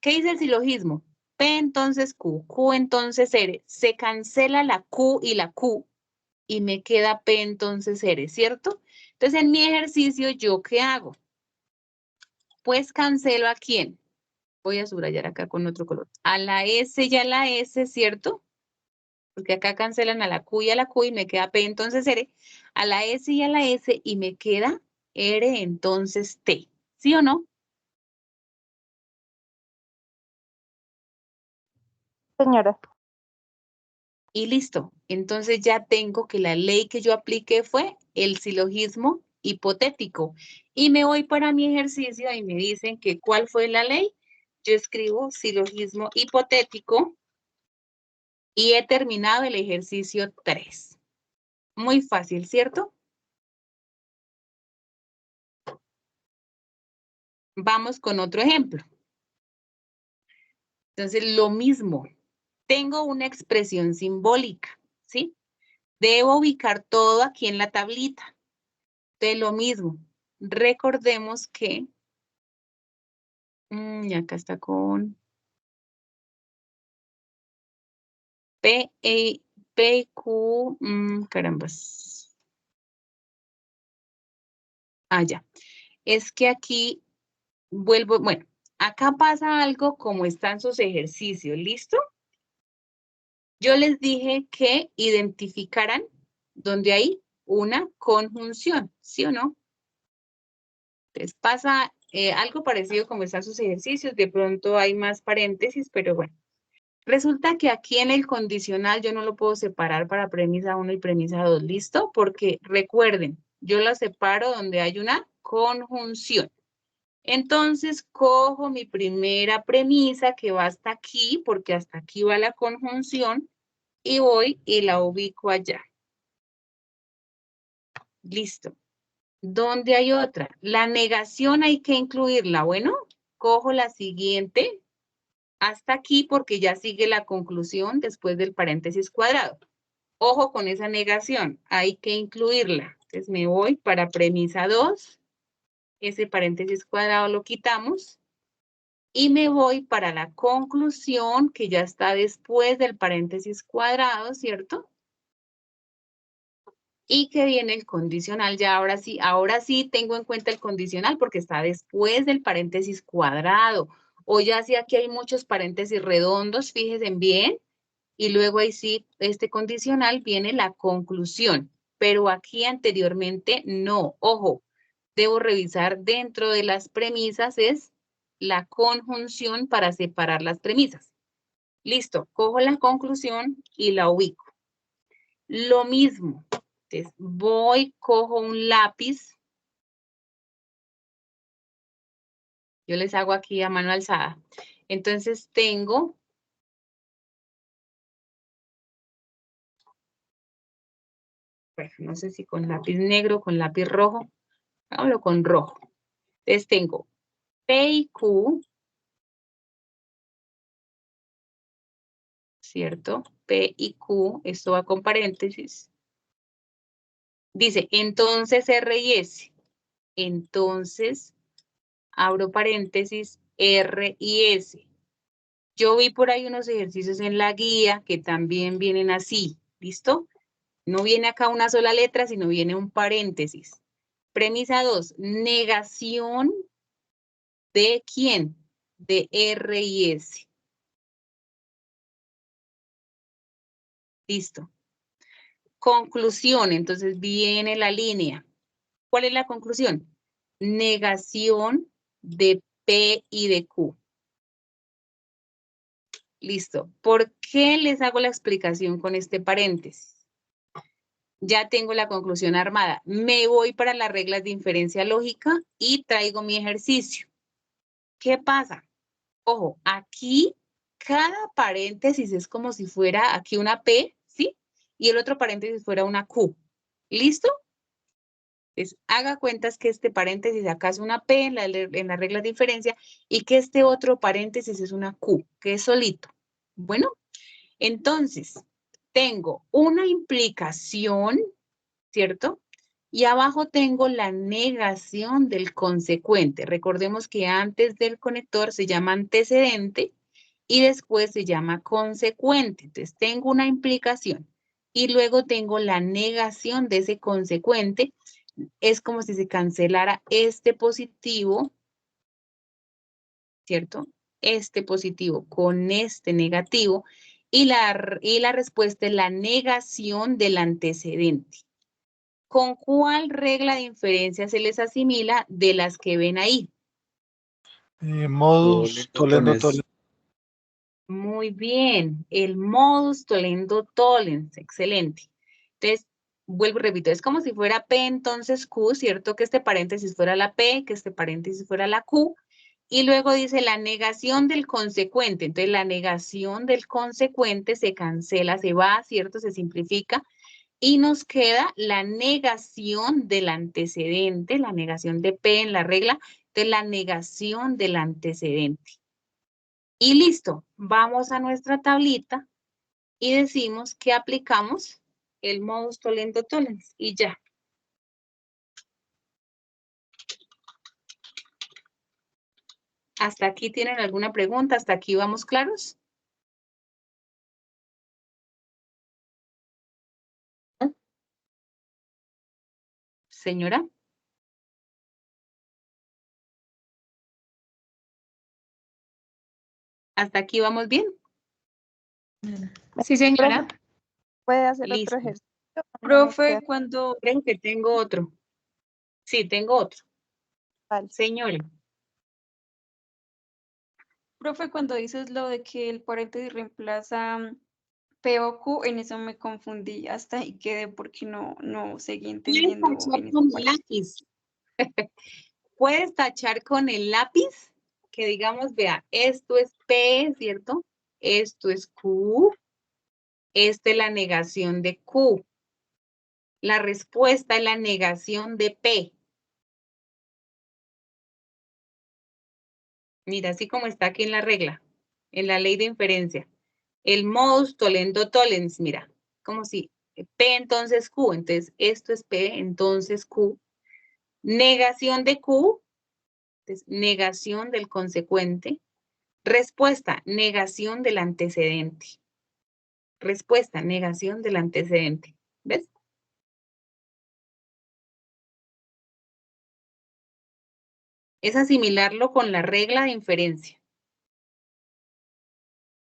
¿Qué dice el silogismo? P entonces Q, Q entonces R, se cancela la Q y la Q y me queda P entonces R, ¿cierto? Entonces en mi ejercicio, ¿yo qué hago? Pues cancelo ¿a quién? Voy a subrayar acá con otro color. A la S y a la S, ¿cierto? Porque acá cancelan a la Q y a la Q y me queda P entonces R, a la S y a la S y me queda R entonces T. ¿Sí o no? Señora. Y listo. Entonces ya tengo que la ley que yo apliqué fue el silogismo hipotético. Y me voy para mi ejercicio y me dicen que ¿cuál fue la ley? Yo escribo silogismo hipotético y he terminado el ejercicio 3. Muy fácil, ¿cierto? Vamos con otro ejemplo. Entonces, lo mismo. Tengo una expresión simbólica, ¿sí? Debo ubicar todo aquí en la tablita. De lo mismo. Recordemos que... y acá está con... P, Q... carambas. Ya. Es que aquí vuelvo... Bueno, acá pasa algo como están sus ejercicios. ¿Listo? Yo les dije que identificaran donde hay una conjunción, ¿sí o no? Entonces pasa algo parecido como están sus ejercicios, de pronto hay más paréntesis, pero bueno. Resulta que aquí en el condicional yo no lo puedo separar para premisa 1 y premisa 2, ¿listo? Porque recuerden, yo lo separo donde hay una conjunción. Entonces, cojo mi primera premisa que va hasta aquí, porque hasta aquí va la conjunción, y voy y la ubico allá. Listo. ¿Dónde hay otra? La negación hay que incluirla. Bueno, cojo la siguiente hasta aquí porque ya sigue la conclusión después del paréntesis cuadrado. Ojo con esa negación, hay que incluirla. Entonces me voy para premisa 2, ese paréntesis cuadrado lo quitamos y me voy para la conclusión que ya está después del paréntesis cuadrado, ¿cierto? Y que viene el condicional, ya ahora sí tengo en cuenta el condicional porque está después del paréntesis cuadrado. O ya si aquí hay muchos paréntesis redondos, fíjense bien. Y luego ahí sí, este condicional viene la conclusión. Pero aquí anteriormente no. Ojo, debo revisar dentro de las premisas es la conjunción para separar las premisas. Listo, cojo la conclusión y la ubico. Lo mismo. Entonces, voy, cojo un lápiz. Yo les hago aquí a mano alzada. Entonces tengo bueno, no sé si con lápiz negro, con lápiz rojo. Hablo con rojo. Entonces tengo P y Q, ¿cierto? P y Q, esto va con paréntesis. Dice, entonces R y S. Entonces, abro paréntesis, R y S. Yo vi por ahí unos ejercicios en la guía que también vienen así, ¿listo? No viene acá una sola letra, sino viene un paréntesis. Premisa 2, negación de ¿quién? De R y S. Listo. Conclusión, entonces viene la línea. ¿Cuál es la conclusión? Negación de P y de Q. Listo. ¿Por qué les hago la explicación con este paréntesis? Ya tengo la conclusión armada. Me voy para las reglas de inferencia lógica y traigo mi ejercicio. ¿Qué pasa? Ojo, aquí cada paréntesis es como si fuera aquí una P, ¿sí? Y el otro paréntesis fuera una Q. ¿Listo? Entonces, haga cuentas que este paréntesis acá es una P en la regla de diferencia y que este otro paréntesis es una Q, que es solito. Bueno, entonces, tengo una implicación, ¿cierto? Y abajo tengo la negación del consecuente. Recordemos que antes del conector se llama antecedente y después se llama consecuente. Entonces, tengo una implicación y luego tengo la negación de ese consecuente. Es como si se cancelara este positivo, ¿cierto? Este positivo con este negativo y la respuesta es la negación del antecedente. ¿Con cuál regla de inferencia se les asimila de las que ven ahí? Modus tollendo tollens. Muy bien, el modus tollendo tollens, excelente. Entonces, vuelvo y repito, es como si fuera P entonces Q, ¿cierto? Que este paréntesis fuera la P, que este paréntesis fuera la Q, y luego dice la negación del consecuente. Entonces, la negación del consecuente se cancela, se va, ¿cierto? Se simplifica, y nos queda la negación del antecedente, la negación de P en la regla, de la negación del antecedente. Y listo, vamos a nuestra tablita y decimos que aplicamos el modus tollendo tollens y ya. ¿Hasta aquí tienen alguna pregunta? ¿Hasta aquí vamos claros? Señora. ¿Hasta aquí vamos bien? Sí, señora. ¿Puede hacer Listo. otro ejercicio? No me Profe, queda cuando Creo que tengo otro. Sí, tengo otro. mal. Señora. Profe, cuando dices lo de que el paréntesis reemplaza P o Q, en eso me confundí hasta ahí quedé porque no seguí Puedes entendiendo tachar en esa con el parte. lápiz. Puedes tachar con el lápiz, que digamos, vea, esto es P, ¿cierto? Esto es Q. Esta es la negación de Q. La respuesta es la negación de P. Mira, así como está aquí en la regla, en la ley de inferencia. El modus tollendo tollens, mira, como si P entonces Q, entonces esto es P, entonces Q. Negación de Q, entonces negación del consecuente. Respuesta, negación del antecedente. Respuesta, negación del antecedente. ¿Ves? Es asimilarlo con la regla de inferencia.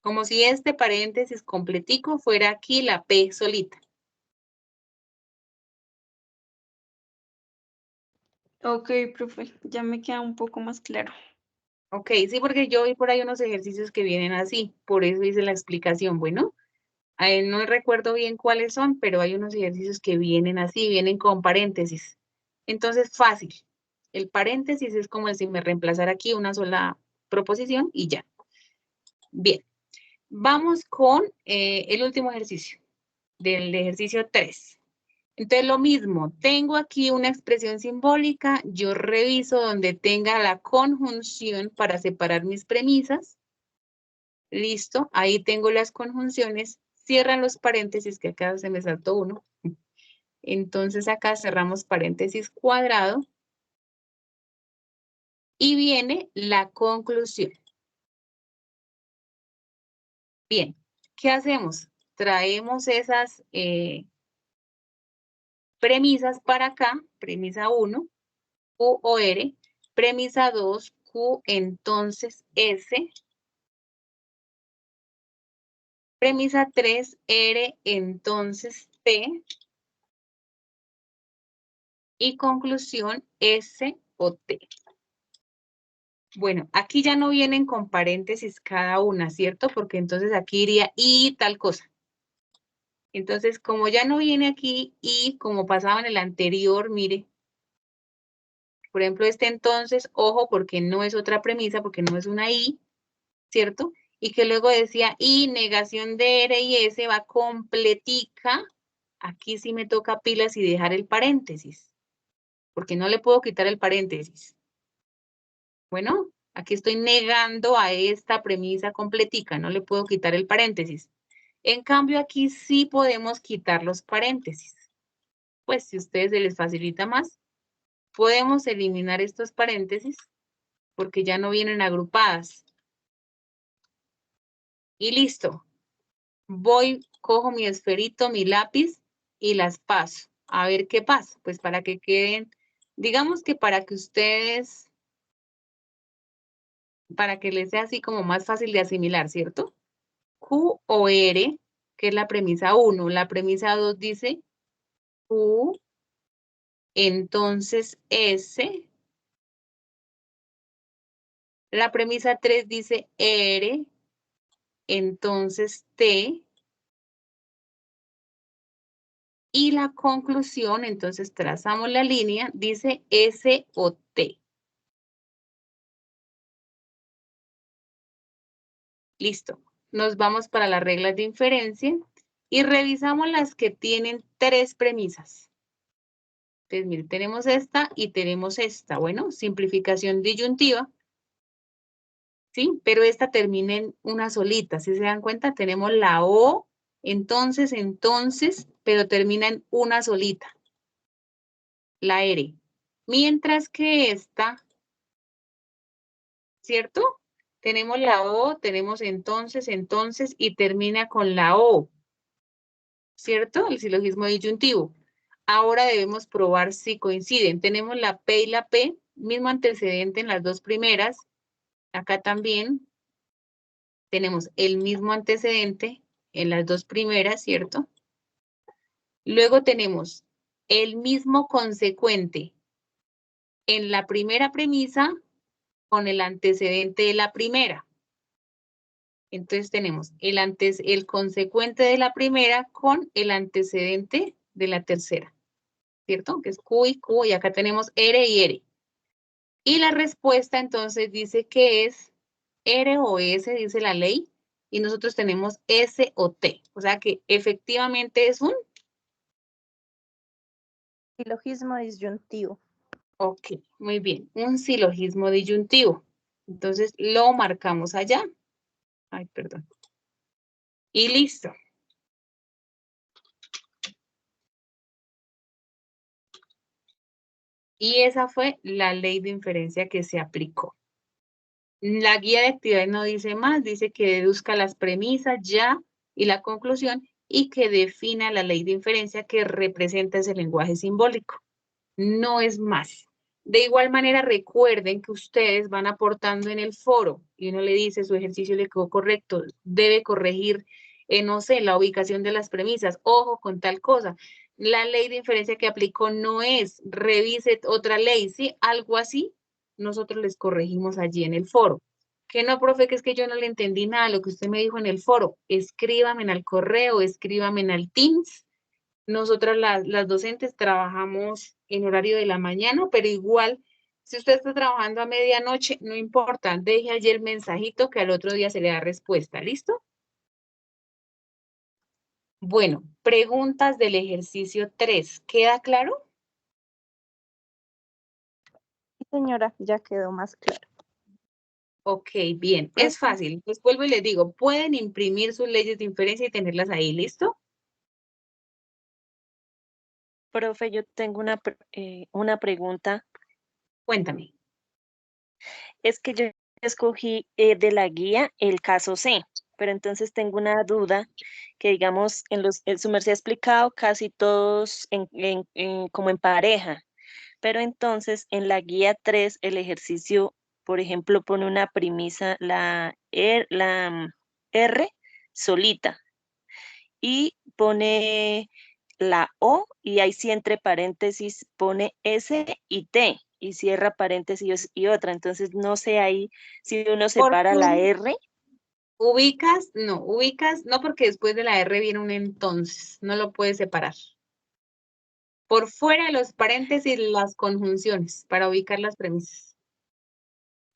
Como si este paréntesis completico fuera aquí la P solita. Ok, profe, ya me queda un poco más claro. Ok, sí, porque yo vi por ahí unos ejercicios que vienen así, por eso hice la explicación. Bueno, no recuerdo bien cuáles son, pero hay unos ejercicios que vienen así, vienen con paréntesis. Entonces, fácil. El paréntesis es como el si me reemplazara aquí una sola proposición y ya. Bien, vamos con el último ejercicio, del ejercicio 3. Entonces, lo mismo, tengo aquí una expresión simbólica, yo reviso donde tenga la conjunción para separar mis premisas. Listo, ahí tengo las conjunciones, cierran los paréntesis, que acá se me saltó uno. Entonces, acá cerramos paréntesis cuadrado y viene la conclusión. Bien, ¿qué hacemos? Traemos esas premisas para acá, premisa 1, Q o R, premisa 2, Q, entonces S, premisa 3, R, entonces T, y conclusión S o T. Bueno, aquí ya no vienen con paréntesis cada una, ¿cierto? Porque entonces aquí iría y tal cosa. Entonces, como ya no viene aquí y como pasaba en el anterior, mire, por ejemplo, este entonces, ojo, porque no es otra premisa, porque no es una y, ¿cierto? Y que luego decía y negación de R y S va completica. Aquí sí me toca pilas y dejar el paréntesis, porque no le puedo quitar el paréntesis. Bueno, aquí estoy negando a esta premisa completica, no le puedo quitar el paréntesis. En cambio, aquí sí podemos quitar los paréntesis. Pues si a ustedes se les facilita más, podemos eliminar estos paréntesis porque ya no vienen agrupadas. Y listo. Voy, cojo mi esferito, mi lápiz y las paso. A ver qué pasa. Pues para que queden, digamos que para que ustedes, para que les sea así como más fácil de asimilar, ¿cierto? Q o R, que es la premisa 1. La premisa 2 dice Q, entonces S. La premisa 3 dice R, entonces T. Y la conclusión, entonces trazamos la línea, dice S o T. Listo. Nos vamos para las reglas de inferencia y revisamos las que tienen 3 premisas. Entonces, miren, tenemos esta y tenemos esta. Bueno, simplificación disyuntiva. ¿Sí? Pero esta termina en una solita. Si se dan cuenta, tenemos la O, entonces, pero termina en una solita. La R. Mientras que esta, ¿cierto? Tenemos la O, tenemos entonces, y termina con la O. ¿Cierto? El silogismo disyuntivo. Ahora debemos probar si coinciden. Tenemos la P y la P, mismo antecedente en las dos primeras. Acá también tenemos el mismo antecedente en las dos primeras, ¿cierto? Luego tenemos el mismo consecuente en la primera premisa con el antecedente de la primera. Entonces tenemos el consecuente de la primera con el antecedente de la tercera, ¿cierto? Que es Q y Q, y acá tenemos R y R. Y la respuesta entonces dice que es R o S, dice la ley, y nosotros tenemos S o T. O sea que efectivamente es un... Silogismo disyuntivo. Ok, muy bien. Un silogismo disyuntivo. Entonces lo marcamos allá. Ay, perdón. Y listo. Y esa fue la ley de inferencia que se aplicó. La guía de actividades no dice más, dice que deduzca las premisas ya y la conclusión y que defina la ley de inferencia que representa ese lenguaje simbólico. No es más. De igual manera, recuerden que ustedes van aportando en el foro y uno le dice su ejercicio le quedó correcto, debe corregir, no sé, la ubicación de las premisas, ojo con tal cosa. La ley de inferencia que aplicó no es, revise otra ley, ¿sí? Algo así, nosotros les corregimos allí en el foro. Que no, profe, que es que yo no le entendí nada de lo que usted me dijo en el foro. Escríbame al correo, escríbame al Teams. Nosotras las docentes trabajamos en horario de la mañana, pero igual, si usted está trabajando a medianoche, no importa, deje allí el mensajito que al otro día se le da respuesta, ¿listo? Bueno, preguntas del ejercicio 3, ¿queda claro? Sí, señora, ya quedó más claro. Ok, bien, es Profe. fácil. Pues vuelvo y les digo, pueden imprimir sus leyes de inferencia y tenerlas ahí, ¿listo? Profe, yo tengo una pregunta. Cuéntame. Es que yo escogí de la guía el caso C, pero entonces tengo una duda que digamos, su merced ha explicado casi todos como en pareja, pero entonces en la guía 3 el ejercicio, por ejemplo, pone una premisa, la R solita, y pone la O y ahí sí entre paréntesis pone S y T y cierra paréntesis y otra. Entonces no sé ahí si uno ¿Por separa la qué R. ubicas? No, porque después de la R viene un entonces, no lo puedes separar. Por fuera de los paréntesis, las conjunciones, para ubicar las premisas.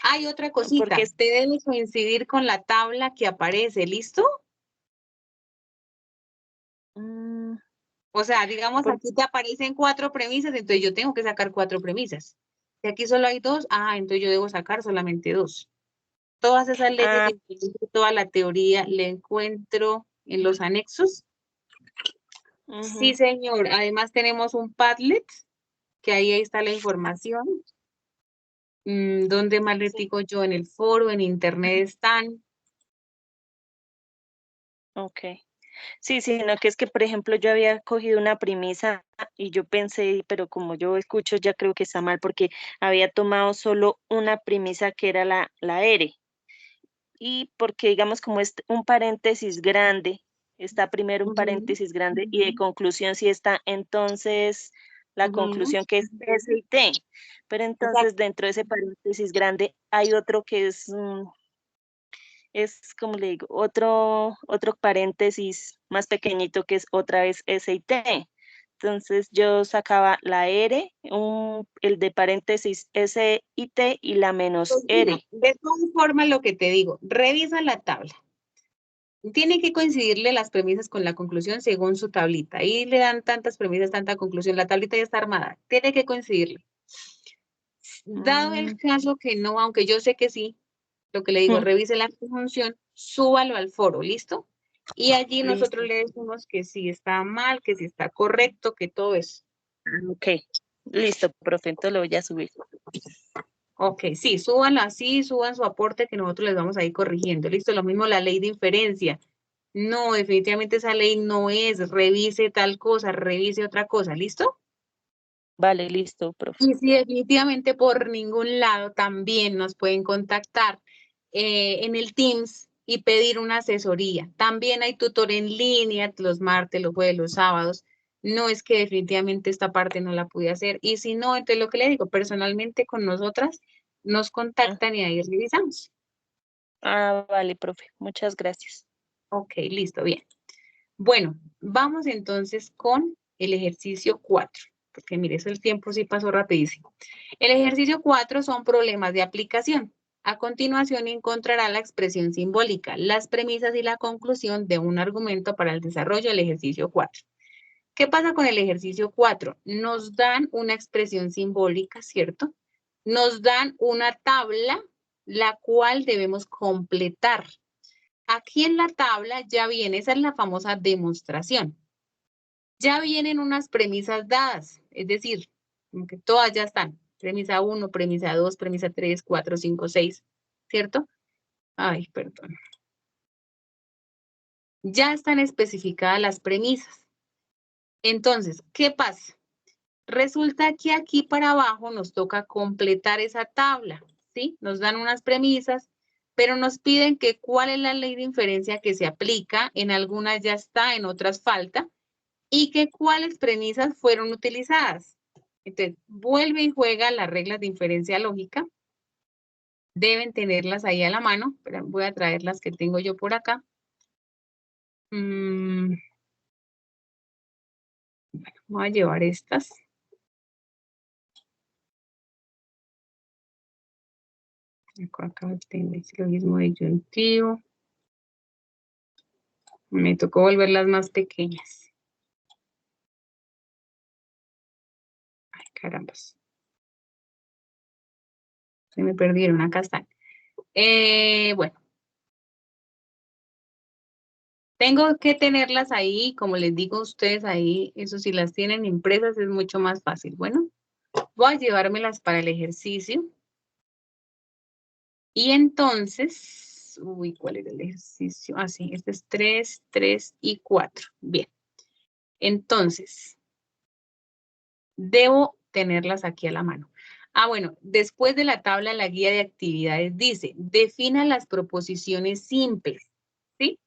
Hay otra cosita, Porque te debe coincidir con la tabla que aparece, ¿listo? mm, O sea, digamos, por- aquí te aparecen 4 premisas, entonces yo tengo que sacar 4 premisas. Si aquí solo hay 2, entonces yo debo sacar solamente 2. Todas esas leyes ah, de inferencia, toda la teoría, la encuentro en los anexos. Sí, ujú, señor. Además tenemos un Padlet, que ahí está la información. ¿Dónde más les sí, digo yo? En el foro, en internet están. ok. Sí, sino que es que, por ejemplo, yo había cogido una premisa y yo pensé, pero como yo escucho, ya creo que está mal porque había tomado solo una premisa que era la R. Y porque digamos como es un paréntesis grande, está primero un Ujú, paréntesis grande y de conclusión sí está entonces la ujú. conclusión que es S y T, pero entonces Exacto. dentro de ese paréntesis grande hay otro que es como le digo, otro paréntesis más pequeñito que es otra vez S y T. Entonces yo sacaba la R, el de paréntesis S y T y la menos Pues mira, R. de todas formas lo que te digo, revisa la tabla. Tiene que coincidirle las premisas con la conclusión según su tablita. Ahí le dan tantas premisas, tanta conclusión. La tablita ya está armada. Tiene que coincidirle. Dado el Mm, caso que no, aunque yo sé que sí, lo que le digo, mm, revise la conjunción, súbalo al foro, ¿listo? Y allí nosotros listo. le decimos que si está mal, que si está correcto, que todo eso. Ok, listo, profe, entonces lo voy a subir. Ok, sí, súbanlo así, suban su aporte que nosotros les vamos a ir corrigiendo. Listo, lo mismo la ley de inferencia. No, definitivamente esa ley no es, revise tal cosa, revise otra cosa, ¿listo? Vale, listo, profe. Y si definitivamente por ningún lado también nos pueden contactar en el Teams y pedir una asesoría. También hay tutor en línea los martes, los jueves, los sábados. No es que definitivamente esta parte no la pude hacer. Y si no, entonces lo que le digo, personalmente con nosotras nos Ah, contactan y ahí revisamos. Ah, vale, profe. Muchas gracias. Ok, listo, bien. Bueno, vamos entonces con el ejercicio 4, porque mire, eso el tiempo sí pasó rapidísimo. El ejercicio 4 son problemas de aplicación. A continuación encontrará la expresión simbólica, las premisas y la conclusión de un argumento para el desarrollo del ejercicio 4. ¿Qué pasa con el ejercicio 4? Nos dan una expresión simbólica, ¿cierto? Nos dan una tabla, la cual debemos completar. Aquí en la tabla ya viene, esa es la famosa demostración. Ya vienen unas premisas dadas, es decir, como que todas ya están. Premisa 1, premisa 2, premisa 3, 4, 5, 6, ¿cierto? Ay, perdón. Ya están especificadas las premisas. Entonces, ¿qué pasa? Resulta que aquí para abajo nos toca completar esa tabla, ¿sí? Nos dan unas premisas, pero nos piden que cuál es la ley de inferencia que se aplica. En algunas ya está, en otras falta. Y que cuáles premisas fueron utilizadas. Entonces, vuelve y juega las reglas de inferencia lógica. Deben tenerlas ahí a la mano. Pero voy a traer las que tengo yo por acá. Voy a llevar estas. Acá tengo el silogismo disyuntivo. Me tocó volverlas más pequeñas. Ay, carambas. Se me perdieron, acá están. Bueno. Tengo que tenerlas ahí, como les digo a ustedes ahí, eso si las tienen impresas es mucho más fácil. Bueno, voy a llevármelas para el ejercicio. Y entonces, uy, ¿cuál era el ejercicio? Ah, sí, este es 3, 3 y 4. Bien. Entonces, debo tenerlas aquí a la mano. Ah, bueno, después de la tabla, la guía de actividades dice, defina las proposiciones simples, ¿sí?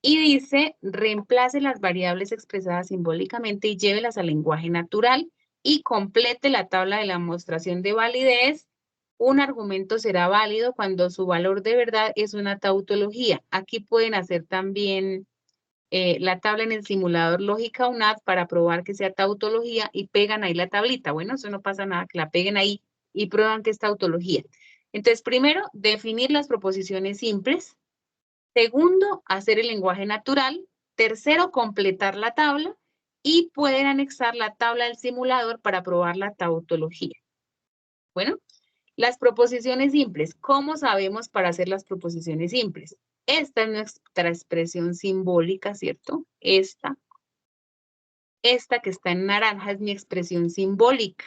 Y dice, reemplace las variables expresadas simbólicamente y llévelas al lenguaje natural y complete la tabla de la demostración de validez. Un argumento será válido cuando su valor de verdad es una tautología. Aquí pueden hacer también la tabla en el simulador lógica UNAD para probar que sea tautología y pegan ahí la tablita. Bueno, eso no pasa nada, que la peguen ahí y prueban que es tautología. Entonces, primero, definir las proposiciones simples. Segundo, hacer el lenguaje natural. Tercero, completar la tabla. Y pueden anexar la tabla del simulador para probar la tautología. Bueno, las proposiciones simples. ¿Cómo sabemos para hacer las proposiciones simples? Esta es nuestra expresión simbólica, ¿cierto? Esta que está en naranja es mi expresión simbólica.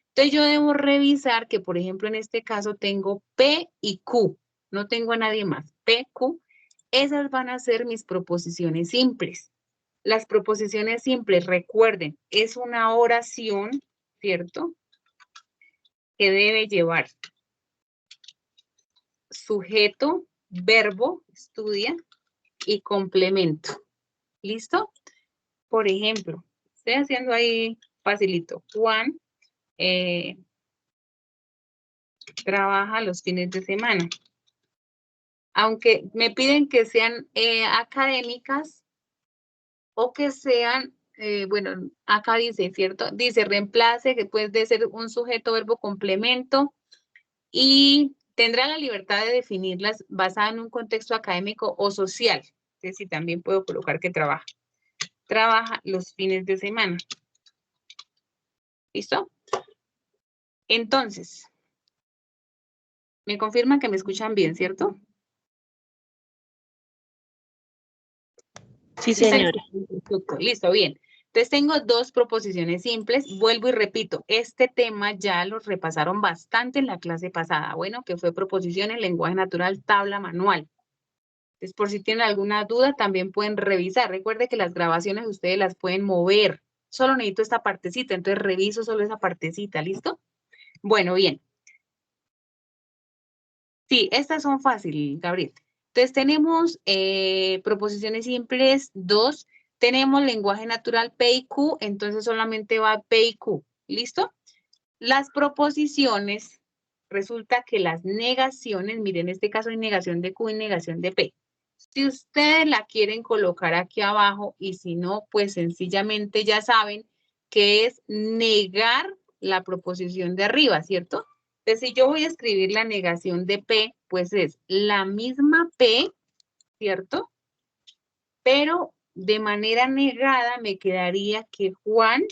Entonces yo debo revisar que, por ejemplo, en este caso tengo P y Q. No tengo a nadie más. P, Q. Esas van a ser mis proposiciones simples. Las proposiciones simples, recuerden, es una oración, ¿cierto? Que debe llevar sujeto, verbo, estudia, y complemento. ¿Listo? Por ejemplo, estoy haciendo ahí facilito. Juan trabaja los fines de semana. Aunque me piden que sean académicas o que sean, bueno, acá dice, ¿cierto? Dice reemplace, que puede ser un sujeto, verbo, complemento, y tendrá la libertad de definirlas basada en un contexto académico o social. Es decir, también puedo colocar que trabaja. Trabaja los fines de semana. ¿Listo? Entonces, me confirman que me escuchan bien, ¿cierto? Sí, señora. Listo, bien. Entonces tengo dos proposiciones simples. Vuelvo y repito, este tema ya lo repasaron bastante en la clase pasada. Bueno, que fue proposiciones, lenguaje natural, tabla manual. Entonces, por si tienen alguna duda, también pueden revisar. Recuerde que las grabaciones ustedes las pueden mover. Solo necesito esta partecita, entonces reviso solo esa partecita, ¿listo? Bueno, bien. Sí, estas son fáciles, Gabriel. Entonces tenemos proposiciones simples 2, tenemos lenguaje natural P y Q, entonces solamente va P y Q, ¿listo? Las proposiciones, resulta que las negaciones, miren, en este caso hay negación de Q y negación de P. Si ustedes la quieren colocar aquí abajo y si no, pues sencillamente ya saben que es negar la proposición de arriba, ¿cierto? Entonces, si yo voy a escribir la negación de P, pues es la misma P, ¿cierto? Pero de manera negada me quedaría que Juan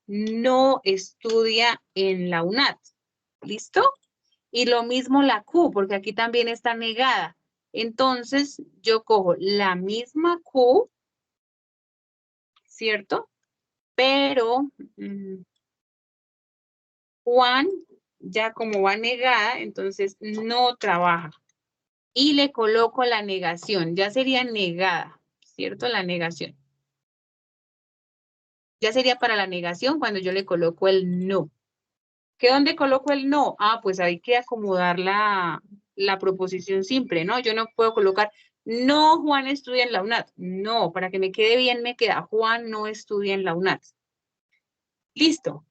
no estudia en la UNAD. ¿Listo? Y lo mismo la Q, porque aquí también está negada. Entonces, yo cojo la misma Q, ¿cierto? Pero Juan, ya como va negada, entonces no trabaja. Y le coloco la negación, ya sería negada, ¿cierto? La negación. Ya sería para la negación cuando yo le coloco el no. ¿Qué dónde coloco el no? Ah, pues hay que acomodar la proposición simple, ¿no? Yo no puedo colocar, no, Juan estudia en la UNAD. No, para que me quede bien me queda, Juan no estudia en la UNAD. Listo.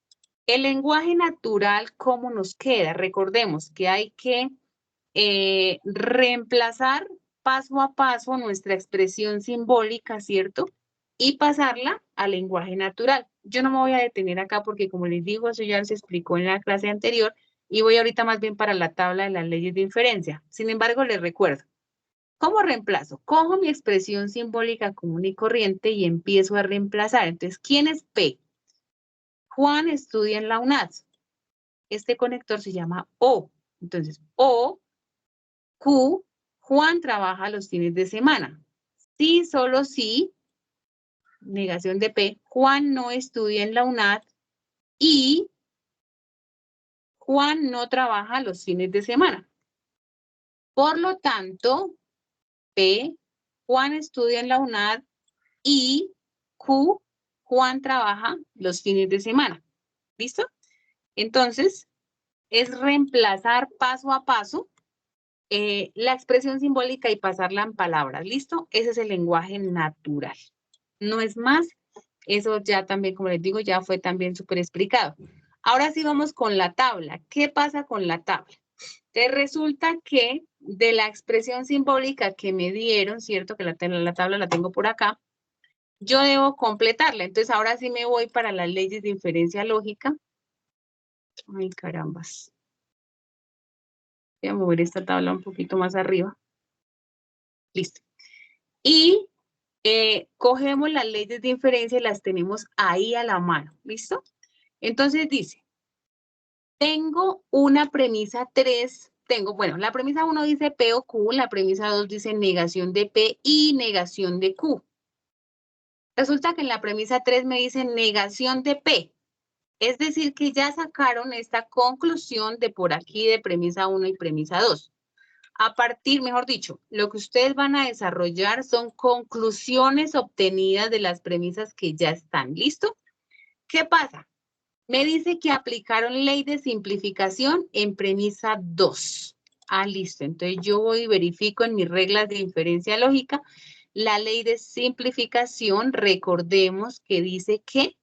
El lenguaje natural, ¿cómo nos queda? Recordemos que hay que reemplazar paso a paso nuestra expresión simbólica, ¿cierto? Y pasarla al lenguaje natural. Yo no me voy a detener acá porque, como les digo, eso ya se explicó en la clase anterior y voy ahorita más bien para la tabla de las leyes de inferencia. Sin embargo, les recuerdo, ¿cómo reemplazo? Cojo mi expresión simbólica común y corriente y empiezo a reemplazar. Entonces, ¿quién es P? Juan estudia en la UNAD. Este conector se llama O. Entonces, O, Q, Juan trabaja los fines de semana. Sí, solo sí, negación de P, Juan no estudia en la UNAD y Juan no trabaja los fines de semana. Por lo tanto, P, Juan estudia en la UNAD y Q, Juan trabaja los fines de semana. ¿Listo? Entonces, es reemplazar paso a paso la expresión simbólica y pasarla en palabras. ¿Listo? Ese es el lenguaje natural. No es más. Eso ya también, como les digo, ya fue también súper explicado. Ahora sí vamos con la tabla. ¿Qué pasa con la tabla? Te resulta que de la expresión simbólica que me dieron, ¿cierto? Que la tabla la tengo por acá. Yo debo completarla. Entonces, ahora sí me voy para las leyes de inferencia lógica. Ay, carambas. Voy a mover esta tabla un poquito más arriba. Listo. Y cogemos las leyes de inferencia y las tenemos ahí a la mano. ¿Listo? Entonces dice, tengo una premisa 3, bueno, la premisa 1 dice P o Q, la premisa 2 dice negación de P y negación de Q. Resulta que en la premisa 3 me dice negación de P. Es decir, que ya sacaron esta conclusión de por aquí de premisa 1 y premisa 2. A partir, mejor dicho, lo que ustedes van a desarrollar son conclusiones obtenidas de las premisas que ya están. ¿Listo? ¿Qué pasa? Me dice que aplicaron ley de simplificación en premisa 2. Ah, listo. Entonces yo voy y verifico en mis reglas de inferencia lógica la ley de simplificación. Recordemos que dice que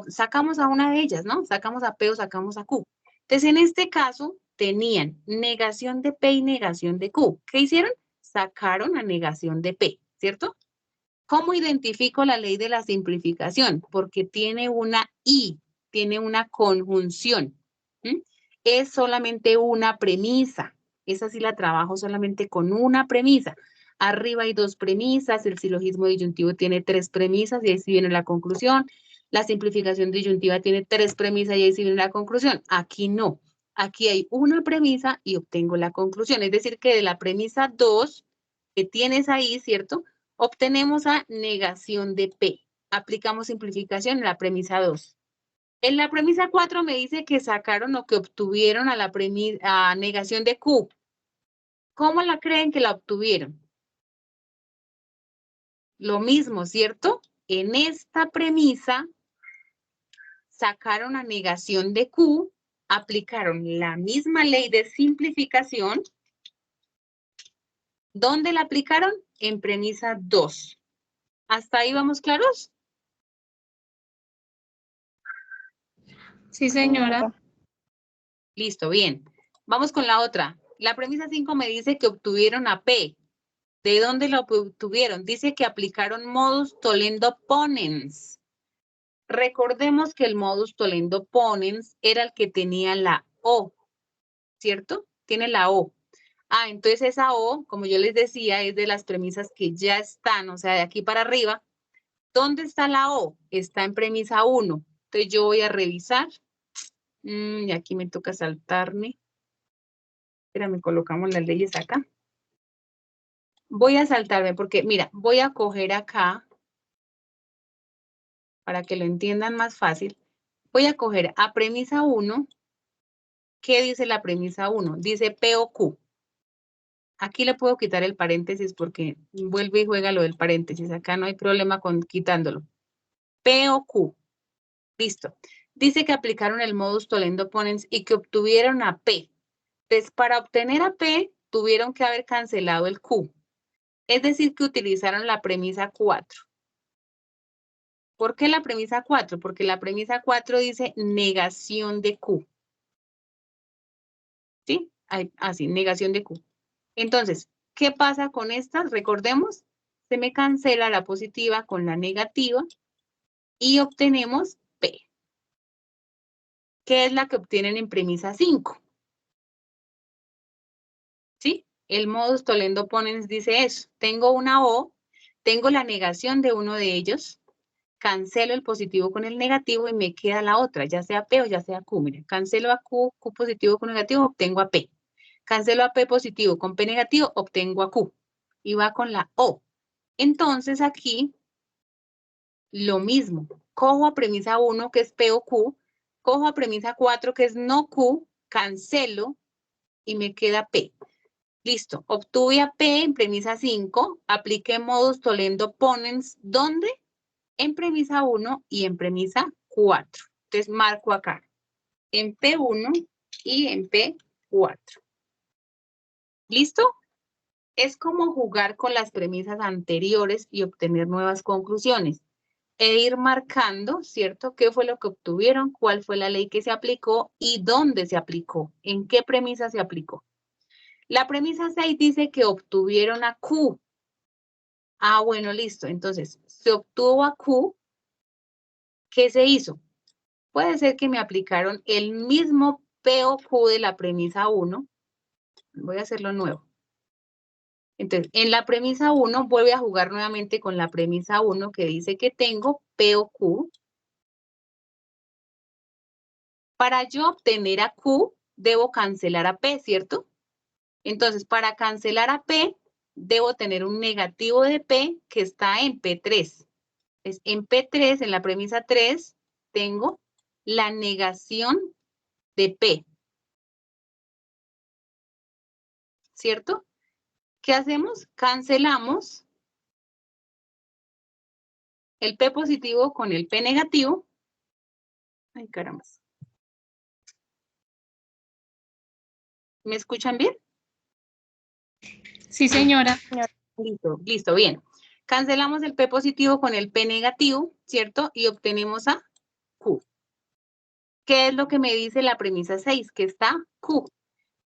sacamos a una de ellas, ¿no? Sacamos a P o sacamos a Q. Entonces en este caso tenían negación de P y negación de Q. ¿Qué hicieron? Sacaron a negación de P, ¿cierto? ¿Cómo identifico la ley de la simplificación? Porque tiene una I, tiene una conjunción. Es solamente una premisa. Esa sí la trabajo solamente con una premisa. Arriba hay 2 premisas, el silogismo disyuntivo tiene 3 premisas y ahí sí viene la conclusión. La simplificación disyuntiva tiene 3 premisas y ahí sí viene la conclusión. Aquí no. Aquí hay una premisa y obtengo la conclusión. Es decir, que de la premisa 2 que tienes ahí, ¿cierto? Obtenemos a negación de P. Aplicamos simplificación en la premisa 2. En la premisa 4 me dice que sacaron o que obtuvieron a negación de Q. ¿Cómo la creen que la obtuvieron? Lo mismo, ¿cierto? En esta premisa sacaron a negación de Q, aplicaron la misma ley de simplificación. ¿Dónde la aplicaron? En premisa 2. ¿Hasta ahí vamos claros? Sí, señora. Listo, bien. Vamos con la otra. La premisa 5 me dice que obtuvieron a P. ¿De dónde lo obtuvieron? Dice que aplicaron modus tollendo ponens. Recordemos que el modus tollendo ponens era el que tenía la O, ¿cierto? Tiene la O. Ah, entonces esa O, como yo les decía, es de las premisas que ya están, o sea, de aquí para arriba. ¿Dónde está la O? Está en premisa 1. Entonces yo voy a revisar. Y aquí me toca saltarme. Espérame, colocamos las leyes acá. Voy a saltarme porque, mira, voy a coger acá, para que lo entiendan más fácil. Voy a coger a premisa 1. ¿Qué dice la premisa 1? Dice P o Q. Aquí le puedo quitar el paréntesis porque vuelve y juega lo del paréntesis. Acá no hay problema con quitándolo. P o Q. Listo. Dice que aplicaron el modus tollendo ponens y que obtuvieron a P. Entonces, para obtener a P, tuvieron que haber cancelado el Q. Es decir, que utilizaron la premisa 4. ¿Por qué la premisa 4? Porque la premisa 4 dice negación de Q. ¿Sí? Así, negación de Q. Entonces, ¿qué pasa con estas? Recordemos, se me cancela la positiva con la negativa y obtenemos P. ¿Qué es la que obtienen en premisa 5? ¿Sí? El modus tollendo ponens dice eso. Tengo una O, tengo la negación de uno de ellos, cancelo el positivo con el negativo y me queda la otra, ya sea P o ya sea Q. Miren, cancelo a Q, Q positivo con negativo, obtengo a P. Cancelo a P positivo con P negativo, obtengo a Q. Y va con la O. Entonces aquí, lo mismo. Cojo a premisa 1, que es P o Q. Cojo a premisa 4, que es no Q. Cancelo y me queda P. Listo. Obtuve a P en premisa 5. Apliqué modus tollendo ponens. ¿Dónde? En premisa 1 y en premisa 4. Entonces marco acá. En P1 y en P4. ¿Listo? Es como jugar con las premisas anteriores y obtener nuevas conclusiones. E ir marcando, ¿cierto? ¿Qué fue lo que obtuvieron? ¿Cuál fue la ley que se aplicó? ¿Y dónde se aplicó? ¿En qué premisa se aplicó? La premisa 6 dice que obtuvieron a Q. Ah, bueno, listo. Entonces, se obtuvo a Q. ¿Qué se hizo? Puede ser que me aplicaron el mismo P o Q de la premisa 1. Voy a hacerlo nuevo. Entonces, en la premisa 1 vuelve a jugar nuevamente con la premisa 1 que dice que tengo P o Q. Para yo obtener a Q, debo cancelar a P, ¿cierto? Entonces, para cancelar a P, debo tener un negativo de P que está en P3. Entonces, en P3, en la premisa 3, tengo la negación de P. ¿Cierto? ¿Qué hacemos? Cancelamos el P positivo con el P negativo. Ay, caramba. ¿Me escuchan bien? Sí, señora. Listo, listo, bien. Cancelamos el P positivo con el P negativo, ¿cierto? Y obtenemos a Q. ¿Qué es lo que me dice la premisa 6? Que está Q.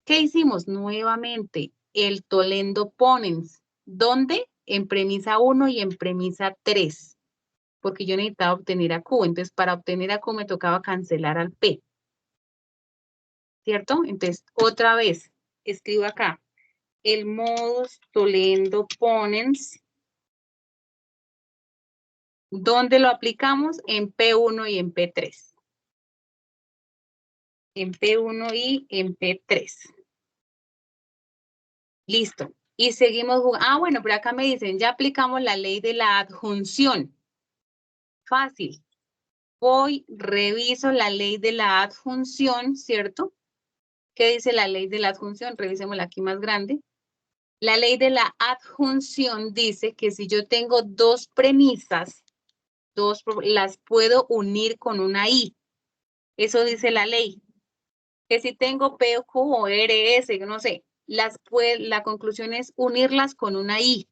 ¿Qué hicimos? Nuevamente, el tollendo ponens. ¿Dónde? En premisa 1 y en premisa 3. Porque yo necesitaba obtener a Q. Entonces, para obtener a Q me tocaba cancelar al P. ¿Cierto? Entonces, otra vez, escribo acá. El modus tollendo ponens. ¿Dónde lo aplicamos? En P1 y en P3. En P1 y en P3. Listo. Y seguimos jugando. Ah, bueno, pero acá me dicen, ya aplicamos la ley de la adjunción. Fácil. Voy, reviso la ley de la adjunción, ¿cierto? ¿Qué dice la ley de la adjunción? Revisémosla aquí más grande. La ley de la adjunción dice que si yo tengo dos premisas, las puedo unir con una I. Eso dice la ley. Que si tengo P o Q o R, S, no sé, la conclusión es unirlas con una I.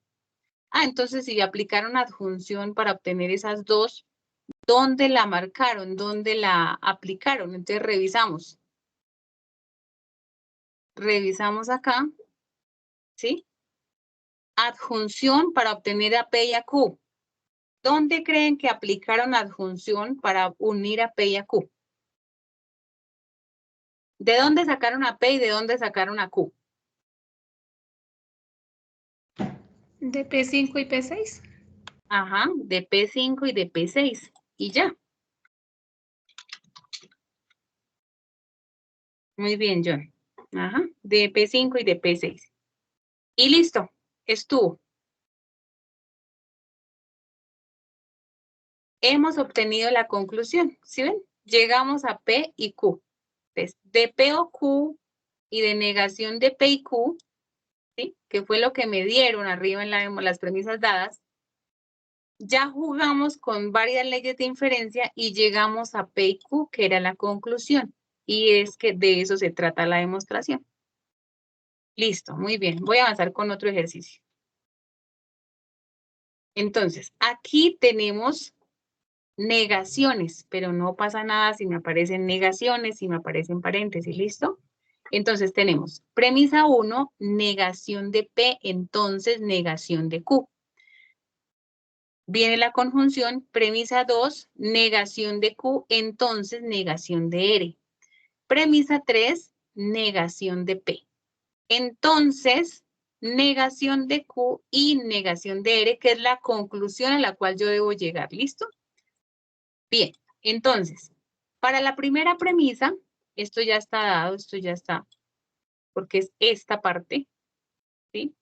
Ah, entonces si aplicaron adjunción para obtener esas dos, ¿dónde la marcaron? ¿Dónde la aplicaron? Entonces revisamos. revisamos acá, ¿sí? Adjunción para obtener a P y a Q. ¿Dónde creen que aplicaron adjunción para unir a P y a Q? ¿De dónde sacaron a P y de dónde sacaron a Q? De P5 y P6. Ajá, de P5 y de P6. Y ya. Muy bien, John. Ajá, de P5 y de P6. Y listo, estuvo. Hemos obtenido la conclusión, ¿sí ven? Llegamos a P y Q. Entonces, de P o Q y de negación de P y Q, ¿sí? Que fue lo que me dieron arriba en las premisas dadas, ya jugamos con varias leyes de inferencia y llegamos a P y Q, que era la conclusión. Y es que de eso se trata la demostración. Listo, muy bien. Voy a avanzar con otro ejercicio. Entonces, aquí tenemos negaciones, pero no pasa nada si me aparecen negaciones, si me aparecen paréntesis, ¿listo? Entonces tenemos premisa 1, negación de P, entonces negación de Q. Viene la conjunción, premisa 2, negación de Q, entonces negación de R. Premisa 3, negación de P. Entonces, negación de Q y negación de R, que es la conclusión a la cual yo debo llegar, ¿listo? Bien, entonces, para la primera premisa, esto ya está dado, esto ya está, porque es esta parte, ¿sí?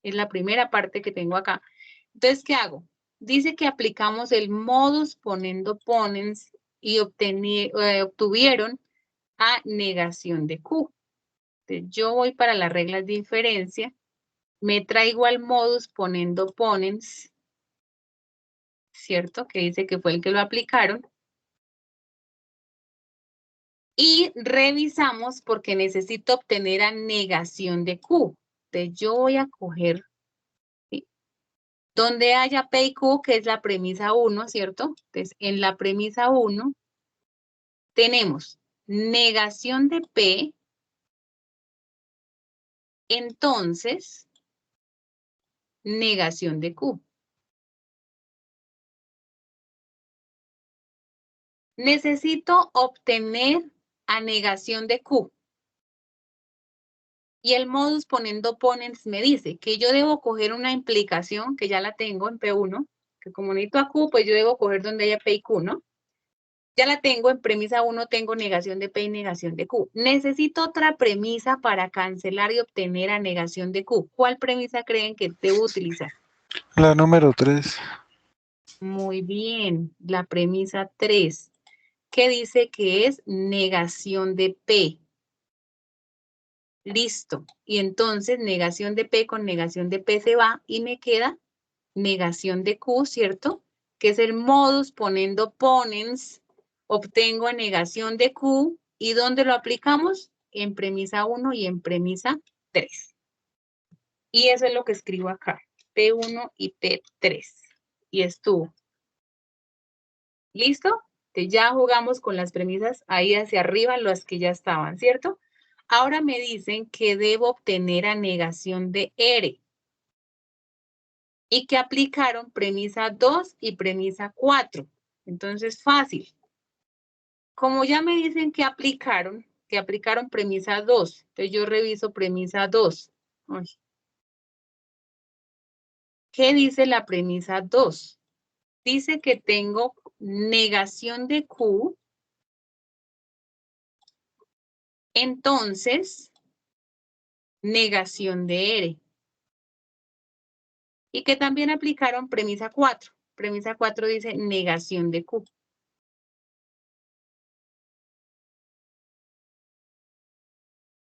Es la primera parte que tengo acá. Entonces, ¿qué hago? Dice que aplicamos el modus ponendo ponens y obtuvieron a negación de Q. Entonces, yo voy para las reglas de inferencia, me traigo al modus ponendo ponens, ¿cierto? Que dice que fue el que lo aplicaron. Y revisamos porque necesito obtener a negación de Q. Entonces, yo voy a coger, ¿sí? Donde haya P y Q, que es la premisa 1, ¿cierto? Entonces, en la premisa 1 tenemos negación de P, entonces, negación de Q. Necesito obtener a negación de Q. Y el modus ponendo ponens me dice que yo debo coger una implicación, que ya la tengo en P1, que como necesito a Q, pues yo debo coger donde haya P y Q, ¿no? Ya la tengo en premisa 1, tengo negación de P y negación de Q. Necesito otra premisa para cancelar y obtener a negación de Q. ¿Cuál premisa creen que debo utilizar? La número 3. Muy bien, la premisa 3, que dice que es negación de P. Listo. Y entonces negación de P con negación de P se va y me queda negación de Q, ¿cierto? Que es el modus ponendo ponens. Obtengo a negación de Q. ¿Y dónde lo aplicamos? En premisa 1 y en premisa 3. Y eso es lo que escribo acá. P1 y P3. Y estuvo. ¿Listo? Entonces ya jugamos con las premisas ahí hacia arriba, las que ya estaban, ¿cierto? Ahora me dicen que debo obtener a negación de R. Y que aplicaron premisa 2 y premisa 4. Entonces, fácil. Como ya me dicen que aplicaron premisa 2, entonces yo reviso premisa 2. Uy. ¿Qué dice la premisa 2? Dice que tengo negación de Q, entonces negación de R. Y que también aplicaron premisa 4. Premisa 4 dice negación de Q.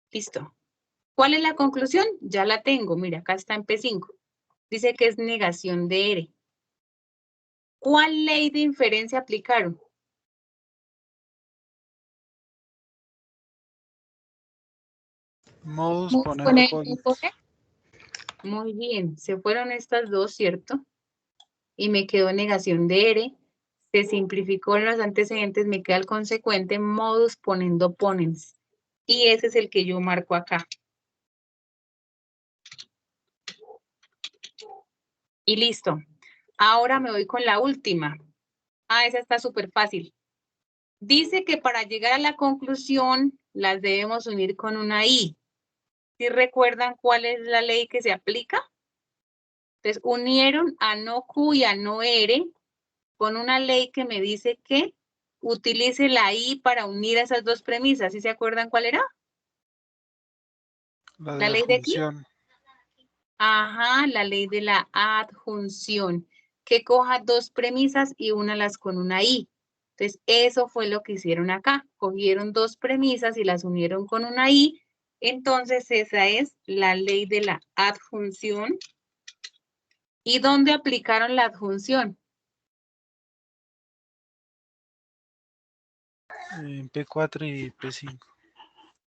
Listo. ¿Cuál es la conclusión? Ya la tengo. Mira, acá está en P5. Dice que es negación de R. ¿Cuál ley de inferencia aplicaron? Modus ponendo ponens. Muy bien. Se fueron estas dos, ¿cierto? Y me quedó negación de R. Se simplificó en los antecedentes, me queda el consecuente modus ponendo ponens. Y ese es el que yo marco acá. Y listo. Ahora me voy con la última. Esa está súper fácil. Dice que para llegar a la conclusión las debemos unir con una I. ¿Sí recuerdan cuál es la ley que se aplica? Entonces, unieron a no Q y a no R con una ley que me dice que utilice la I para unir esas dos premisas. ¿Sí se acuerdan cuál era? ¿La ley de aquí? Ajá, la ley de la adjunción. Que coja dos premisas y únalas con una I. Entonces, eso fue lo que hicieron acá. Cogieron dos premisas y las unieron con una I. Entonces, esa es la ley de la adjunción. ¿Y dónde aplicaron la adjunción? En P4 y P5.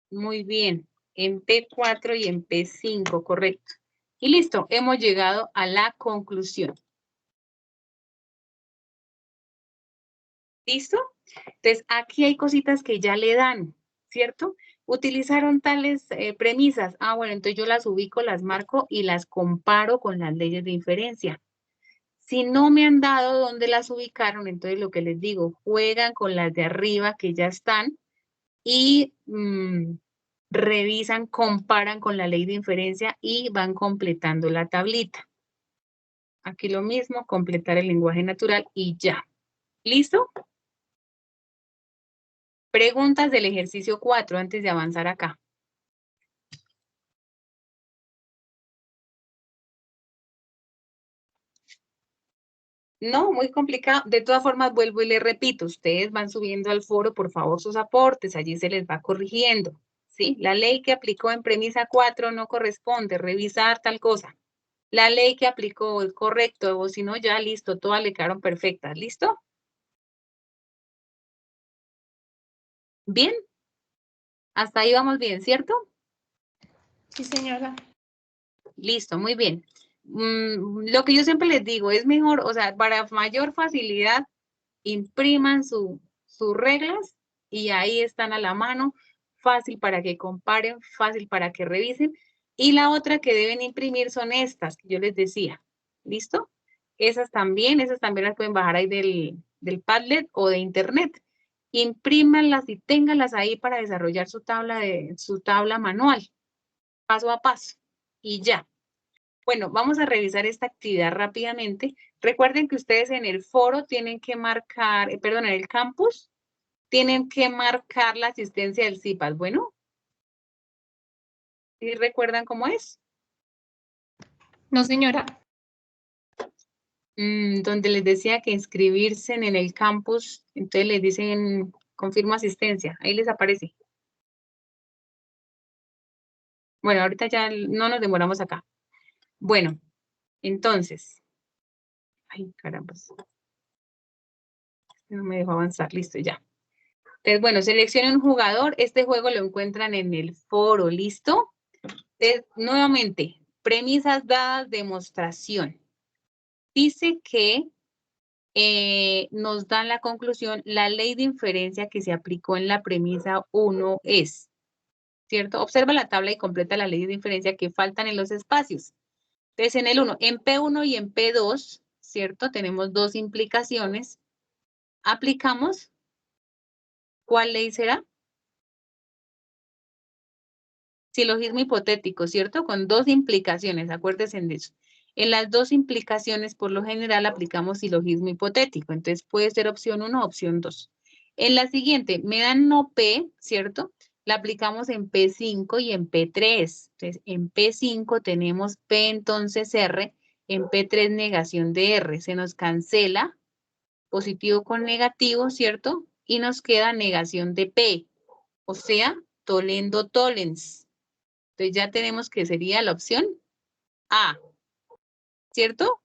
Muy bien. En P4 y en P5, correcto. Y listo, hemos llegado a la conclusión. ¿Listo? Entonces, aquí hay cositas que ya le dan, ¿cierto? Utilizaron tales premisas. Ah, bueno, entonces yo las ubico, las marco y las comparo con las leyes de inferencia. Si no me han dado dónde las ubicaron, entonces lo que les digo, juegan con las de arriba que ya están y revisan, comparan con la ley de inferencia y van completando la tablita. Aquí lo mismo, completar el lenguaje natural y ya. ¿Listo? Preguntas del ejercicio 4 antes de avanzar acá. No, muy complicado. De todas formas, vuelvo y les repito, ustedes van subiendo al foro, por favor, sus aportes, allí se les va corrigiendo, ¿sí? La ley que aplicó en premisa 4 no corresponde, revisar tal cosa. La ley que aplicó es correcto, o si no, ya listo, todas le quedaron perfectas, ¿listo? ¿Bien? Hasta ahí vamos bien, ¿cierto? Sí, señora. Listo, muy bien. Lo que yo siempre les digo, es mejor, o sea, para mayor facilidad, impriman sus reglas y ahí están a la mano, fácil para que comparen, fácil para que revisen. Y la otra que deben imprimir son estas que yo les decía. ¿Listo? Esas también las pueden bajar ahí del Padlet o de internet. Imprímanlas y ténganlas ahí para desarrollar su tabla manual, paso a paso. Y ya. Bueno, vamos a revisar esta actividad rápidamente. Recuerden que ustedes en el foro tienen que marcar, en el campus, tienen que marcar la asistencia del CIPAS. Bueno, ¿sí recuerdan cómo es? No, señora. Donde les decía que inscribirse en el campus, entonces les dicen confirmo asistencia, ahí les aparece. Bueno, ahorita ya no nos demoramos acá. Bueno, entonces. Ay, caramba. No me dejó avanzar, listo, ya. Entonces, bueno, seleccionen un jugador. Este juego lo encuentran en el foro, ¿listo? Entonces, nuevamente, premisas dadas, demostración. Dice que nos dan la conclusión, la ley de inferencia que se aplicó en la premisa 1 es, ¿cierto? Observa la tabla y completa la ley de inferencia que faltan en los espacios. Entonces, en el 1, en P1 y en P2, ¿cierto? Tenemos dos implicaciones. Aplicamos. ¿Cuál ley será? Silogismo hipotético, ¿cierto? Con dos implicaciones, acuérdense de eso. En las dos implicaciones, por lo general, aplicamos silogismo hipotético. Entonces, puede ser opción 1 o opción 2. En la siguiente, me dan no P, ¿cierto? La aplicamos en P5 y en P3. Entonces, en P5 tenemos P, entonces R. En P3, negación de R. Se nos cancela positivo con negativo, ¿cierto? Y nos queda negación de P. O sea, tolendo tolens. Entonces ya tenemos que sería la opción A, ¿cierto?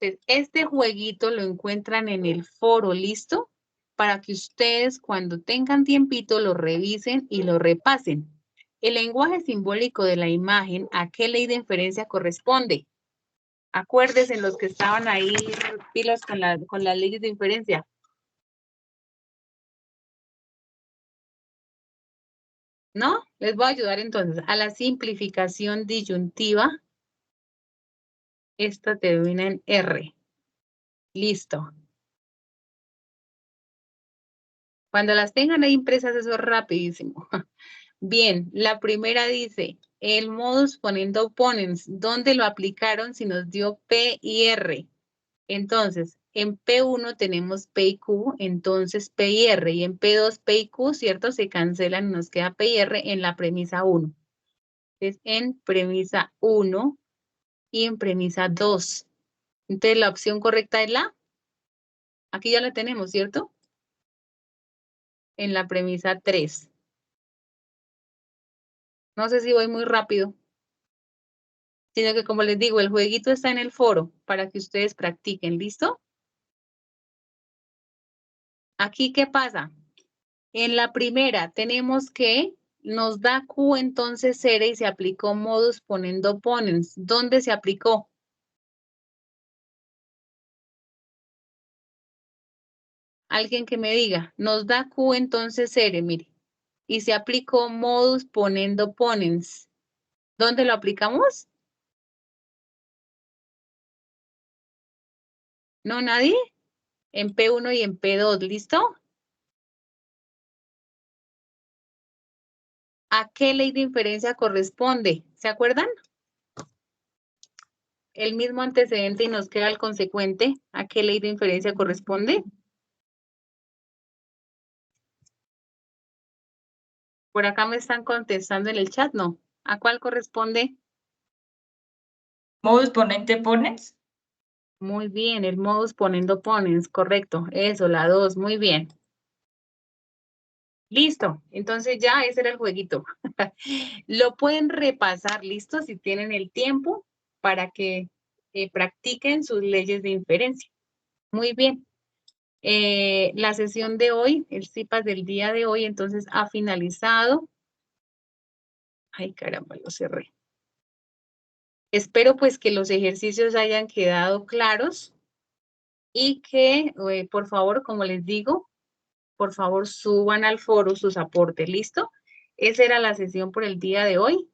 Entonces, este jueguito lo encuentran en el foro, ¿listo? Para que ustedes cuando tengan tiempito lo revisen y lo repasen. El lenguaje simbólico de la imagen, ¿a qué ley de inferencia corresponde? Acuérdense los que estaban ahí pilos con las leyes de inferencia. ¿No? Les voy a ayudar entonces a la simplificación disyuntiva. Esta termina en R. Listo. Cuando las tengan ahí impresas, eso es rapidísimo. Bien, la primera dice, el modus poniendo ponens, ¿dónde lo aplicaron si nos dio P y R? Entonces, en P1 tenemos P y Q, entonces P y R, y en P2 P y Q, ¿cierto? Se cancelan y nos queda P y R en la premisa 1. Es en premisa 1 y en premisa 2. Entonces, la opción correcta es la, aquí ya la tenemos, ¿cierto? En la premisa 3. No sé si voy muy rápido, sino que como les digo, el jueguito está en el foro para que ustedes practiquen, ¿listo? Aquí, ¿qué pasa? En la primera tenemos que nos da Q entonces R y se aplicó modus poniendo ponens. ¿Dónde se aplicó? Alguien que me diga, nos da Q entonces R, mire, y se aplicó modus poniendo ponens. ¿Dónde lo aplicamos? ¿No, nadie? En P1 y en P2, ¿listo? ¿A qué ley de inferencia corresponde? ¿Se acuerdan? El mismo antecedente y nos queda el consecuente. ¿A qué ley de inferencia corresponde? Por acá me están contestando en el chat, ¿no? ¿A cuál corresponde? Modus ponente pones. Muy bien, el modus poniendo ponens, correcto. Eso, la 2, muy bien. Listo, entonces ya ese era el jueguito. Lo pueden repasar, listo, si tienen el tiempo para que practiquen sus leyes de inferencia. Muy bien. La sesión de hoy, el CIPAS del día de hoy, entonces ha finalizado. Ay, caramba, lo cerré. Espero pues que los ejercicios hayan quedado claros y que, por favor, como les digo, por favor suban al foro sus aportes, ¿listo? Esa era la sesión por el día de hoy.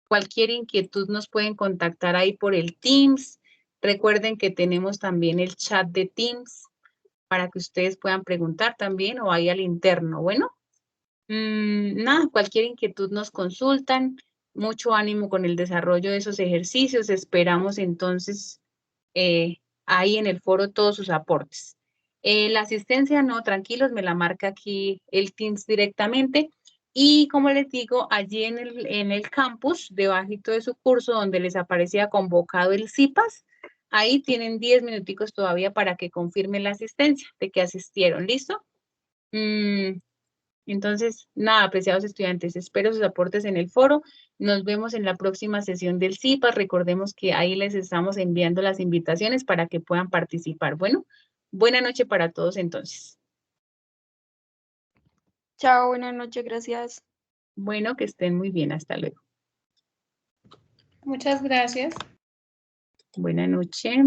Cualquier inquietud nos pueden contactar ahí por el Teams. Recuerden que tenemos también el chat de Teams para que ustedes puedan preguntar también o ahí al interno. Bueno, nada, cualquier inquietud nos consultan. Mucho ánimo con el desarrollo de esos ejercicios. Esperamos entonces ahí en el foro todos sus aportes. La asistencia, no, tranquilos, me la marca aquí el Teams directamente. Y como les digo, allí en el campus, debajito de su curso, donde les aparecía convocado el CIPAS, ahí tienen 10 minuticos todavía para que confirmen la asistencia de que asistieron. ¿Listo? Entonces, nada, apreciados estudiantes, espero sus aportes en el foro. Nos vemos en la próxima sesión del CIPAS. Recordemos que ahí les estamos enviando las invitaciones para que puedan participar. Bueno, buena noche para todos entonces. Chao, buenas noches, gracias. Bueno, que estén muy bien. Hasta luego. Muchas gracias. Buena noche.